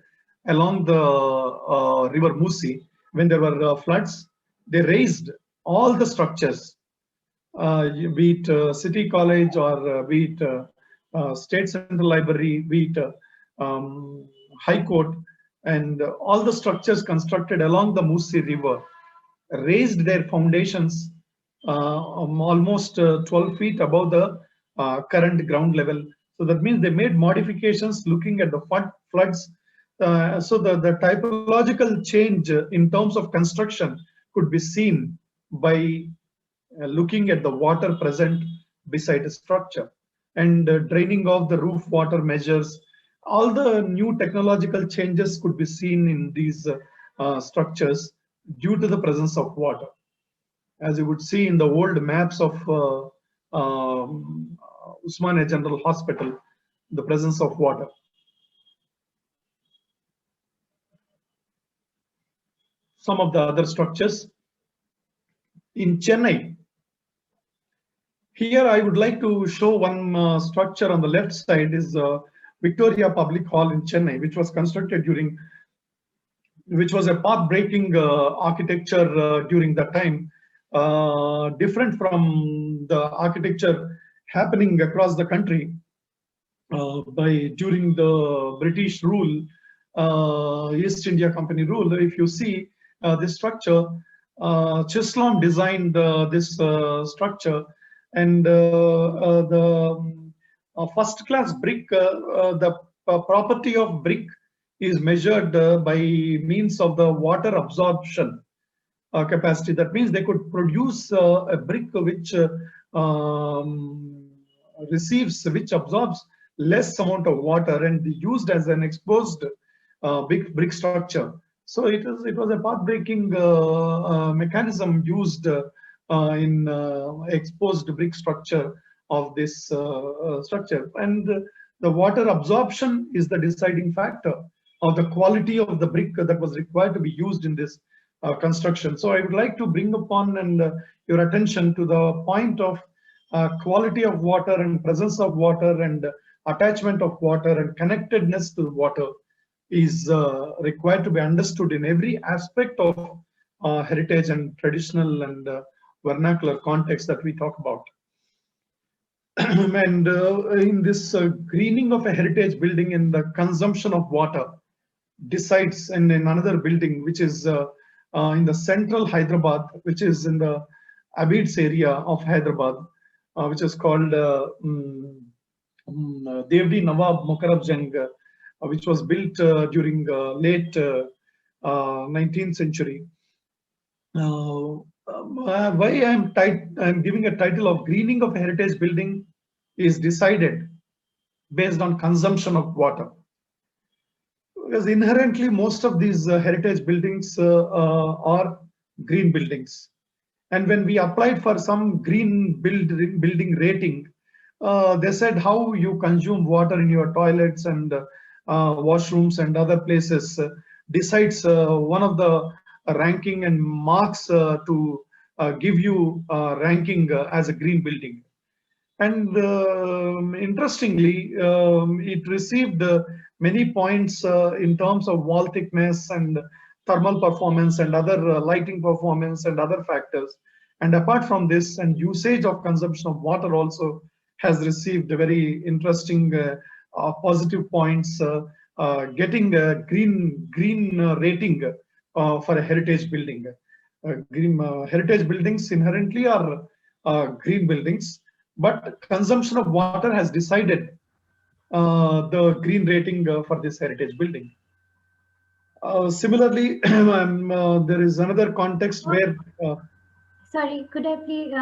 along the river Musi. When there were floods, they raised all the structures, be it City College or be it State Central Library, be it High Court, and all the structures constructed along the Musi River raised their foundations almost 12 feet above the current ground level. So that means they made modifications looking at the floods. So the typological change in terms of construction could be seen by looking at the water present beside a structure, and draining of the roof water measures. All the new technological changes could be seen in these structures due to the presence of water. As you would see in the old maps of Usmania General Hospital, the presence of water. Some of the other structures in Chennai. Here I would like to show one structure on the left side is Victoria Public Hall in Chennai, which was constructed which was a path-breaking architecture during that time, different from the architecture happening across the country during the British rule, East India Company rule. If you see this structure, Chisholm designed this structure, and the first-class brick, the property of brick is measured by means of the water absorption capacity. That means they could produce a brick which which absorbs less amount of water and used as an exposed big brick structure. So it was a path-breaking mechanism used in exposed brick structure of this structure. And the water absorption is the deciding factor of the quality of the brick that was required to be used in this construction. So I would like to bring upon your attention to the point of quality of water and presence of water and attachment of water and connectedness to water is required to be understood in every aspect of heritage and traditional and vernacular context that we talk about. And in this greening of a heritage building and the consumption of water decides in another building which is in the central Hyderabad, which is in the Abids area of Hyderabad, which is called Devdi Nawab Mokarab Jang, which was built during late 19th century. Why I'm giving a title of greening of a heritage building is decided based on consumption of water. Because inherently most of these heritage buildings are green buildings. And when we applied for some green building rating, they said how you consume water in your toilets and washrooms and other places decides one of the ranking and marks to give you ranking as a green building. And interestingly, it received many points in terms of wall thickness and thermal performance and other lighting performance and other factors. And apart from this, and usage of consumption of water also has received very interesting positive points, getting a green rating for a heritage building. Heritage buildings inherently are green buildings, but consumption of water has decided the green rating for this heritage building. Similarly, there is another context where sorry, could I please,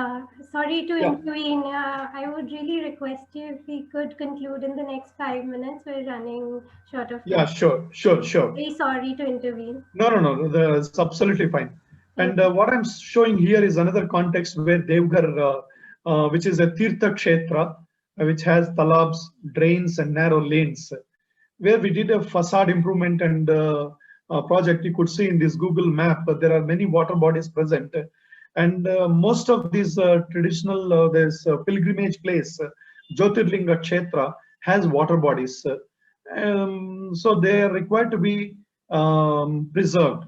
sorry to intervene. I would really request you if we could conclude in the next 5 minutes. We're running short of time. Yeah, sure. Very sorry to intervene. No, that's absolutely fine. And what I'm showing here is another context where Devghar, which is a Tirtha Kshetra, which has talabs, drains and narrow lanes, where we did a facade improvement and project. You could see in this Google map, there are many water bodies present. And most of these traditional pilgrimage place, Jyotirlinga Kshetra, has water bodies. So they are required to be preserved.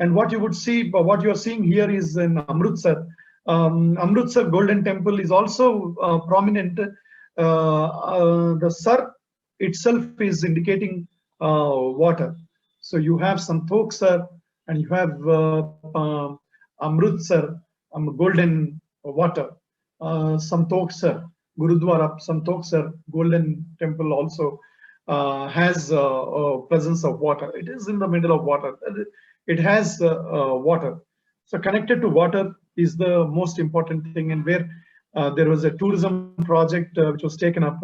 And what you would see, what you are seeing here is in Amritsar. Amritsar Golden Temple is also prominent. The Sar itself is indicating water. So you have Santokh Sar and you have Amritsar, golden water. Santokh Sar, Gurudwara Santokh Sar Golden Temple also has a presence of water. It is in the middle of water. It has water. So connected to water is the most important thing, and where there was a tourism project which was taken up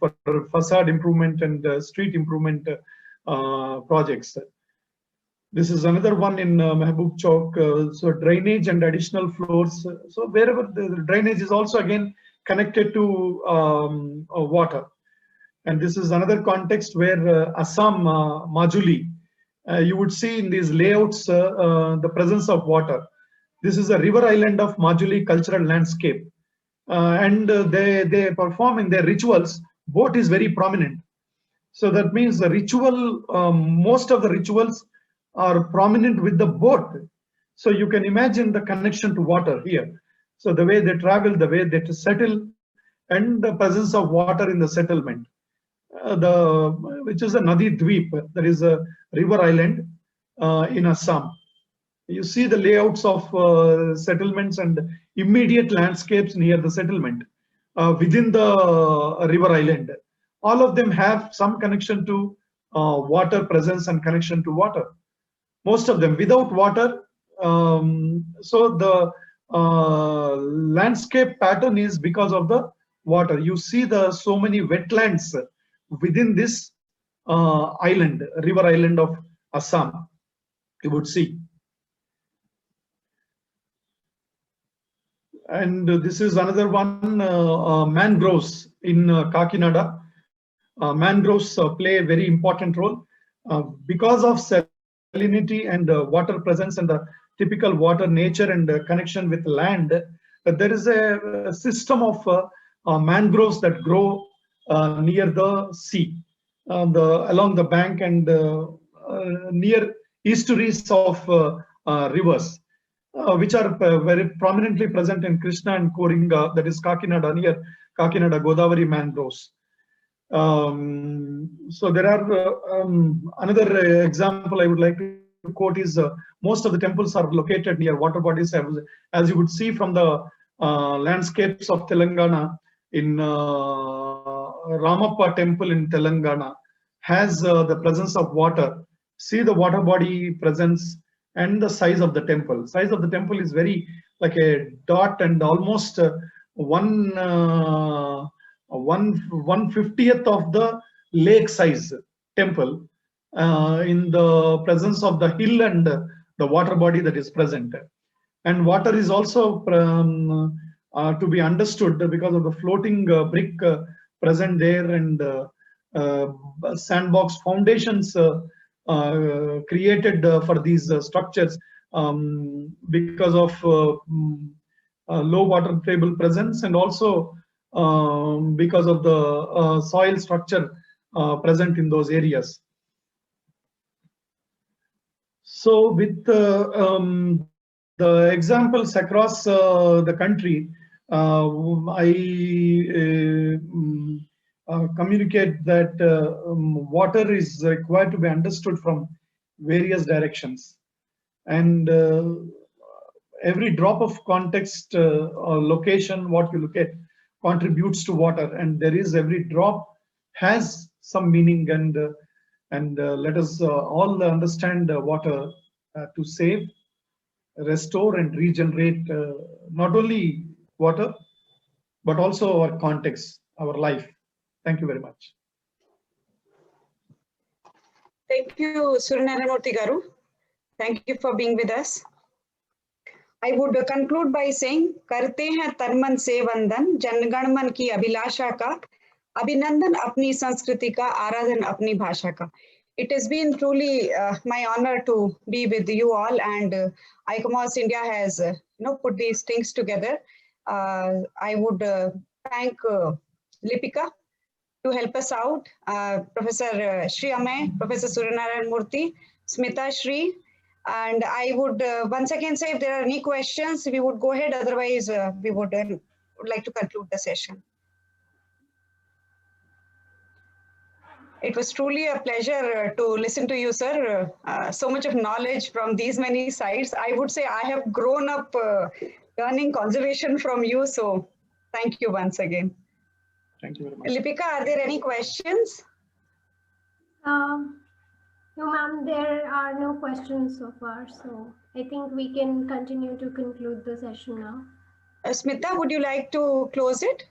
for facade improvement and street improvement projects. This is another one in Mehboob Chowk. So drainage and additional floors. So wherever the drainage is also again connected to water. And this is another context where Assam, Majuli, you would see in these layouts the presence of water. This is a river island of Majuli cultural landscape. And they perform in their rituals, boat is very prominent. So that means the ritual, most of the rituals are prominent with the boat. So you can imagine the connection to water here. So the way they travel, the way they settle, and the presence of water in the settlement. Which is a Nadi Dweep, there is a river island in Assam. You see the layouts of settlements and immediate landscapes near the settlement within the river island. All of them have some connection to water presence and connection to water. Most of them without water. So the landscape pattern is because of the water. You see so many wetlands within this island, river island of Assam, you would see. And this is another one, mangroves in Kakinada. Mangroves play a very important role. Because of salinity and water presence and the typical water nature and connection with land, there is a system of mangroves that grow near the sea, along the bank and near estuaries of rivers, which are very prominently present in Krishna and Koringa, that is Kakinada, near Kakinada Godavari mangroves. So there are another example I would like to quote is most of the temples are located near water bodies, as you would see from the landscapes of Telangana. In Ramappa temple in Telangana has the presence of water. See the water body presence and the size of the temple. Size of the temple is very like a dot and almost 1/50th of the lake size temple in the presence of the hill and the water body that is present. And water is also to be understood because of the floating brick present there and sandbox foundations created for these structures because of low water table presence, and also because of the soil structure present in those areas. So with the examples across the country, I communicate that water is required to be understood from various directions, and every drop of context or location what you look at contributes to water, and there is every drop has some meaning, and let us all understand water to save, restore and regenerate not only water but also our context, our life. Thank you very much. Thank you, Suryanarayan Murthy Garu. Thank you for being with us. I would conclude by saying, करते हैं तन मन से वंदन, जनगण मन की अभिलाषा का, अभिनंदन अपनी संस्कृति का, आराधन अपनी भाषा का. It has been truly my honor to be with you all, and ICOMOS India has put these things together. I would thank Lipika to help us out, Professor Shri Amay, Professor Suryanarayan Murthy, Smita Shri, and I would once again say if there are any questions, we would go ahead, otherwise we would like to conclude the session. It was truly a pleasure to listen to you, sir. So much of knowledge from these many sides. I would say I have grown up learning conservation from you, so thank you once again. Thank you very much. Lipika, are there any questions? No, ma'am, there are no questions so far, so I think we can continue to conclude the session now. Smita, would you like to close it?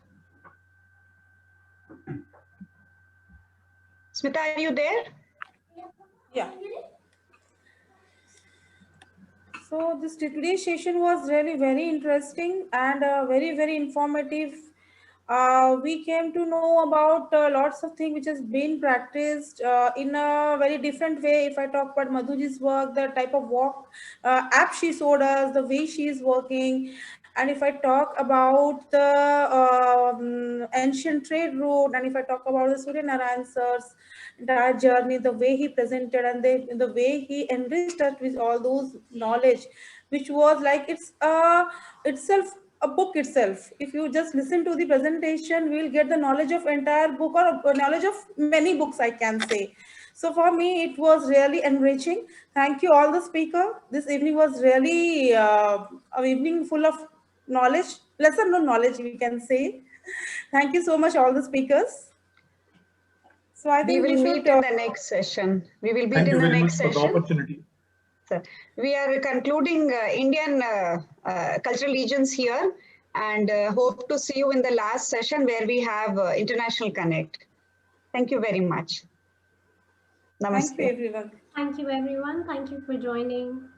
Smita, are you there? Yeah. So this today's session was really very interesting and very, very informative. We came to know about lots of things which has been practiced in a very different way. If I talk about Madhuji's work, the type of walk app she showed us, the way she is working, and if I talk about the ancient trade route, and if I talk about the Suryanarayan sir's entire journey, the way he presented and the way he enriched us with all those knowledge, which was like it's itself a book itself. If you just listen to the presentation, we will get the knowledge of entire book or knowledge of many books, I can say. So for me, it was really enriching. Thank you all the speaker. This evening was really an evening full of knowledge, lesser known knowledge, we can say. Thank you so much, all the speakers. So I think we will meet in the next session. We will meet in the next session. Thank you very much for the opportunity. Sir, we are concluding Indian cultural regions here, and hope to see you in the last session where we have International Connect. Thank you very much. Namaste. Thank you, everyone. Thank you, everyone. Thank you for joining.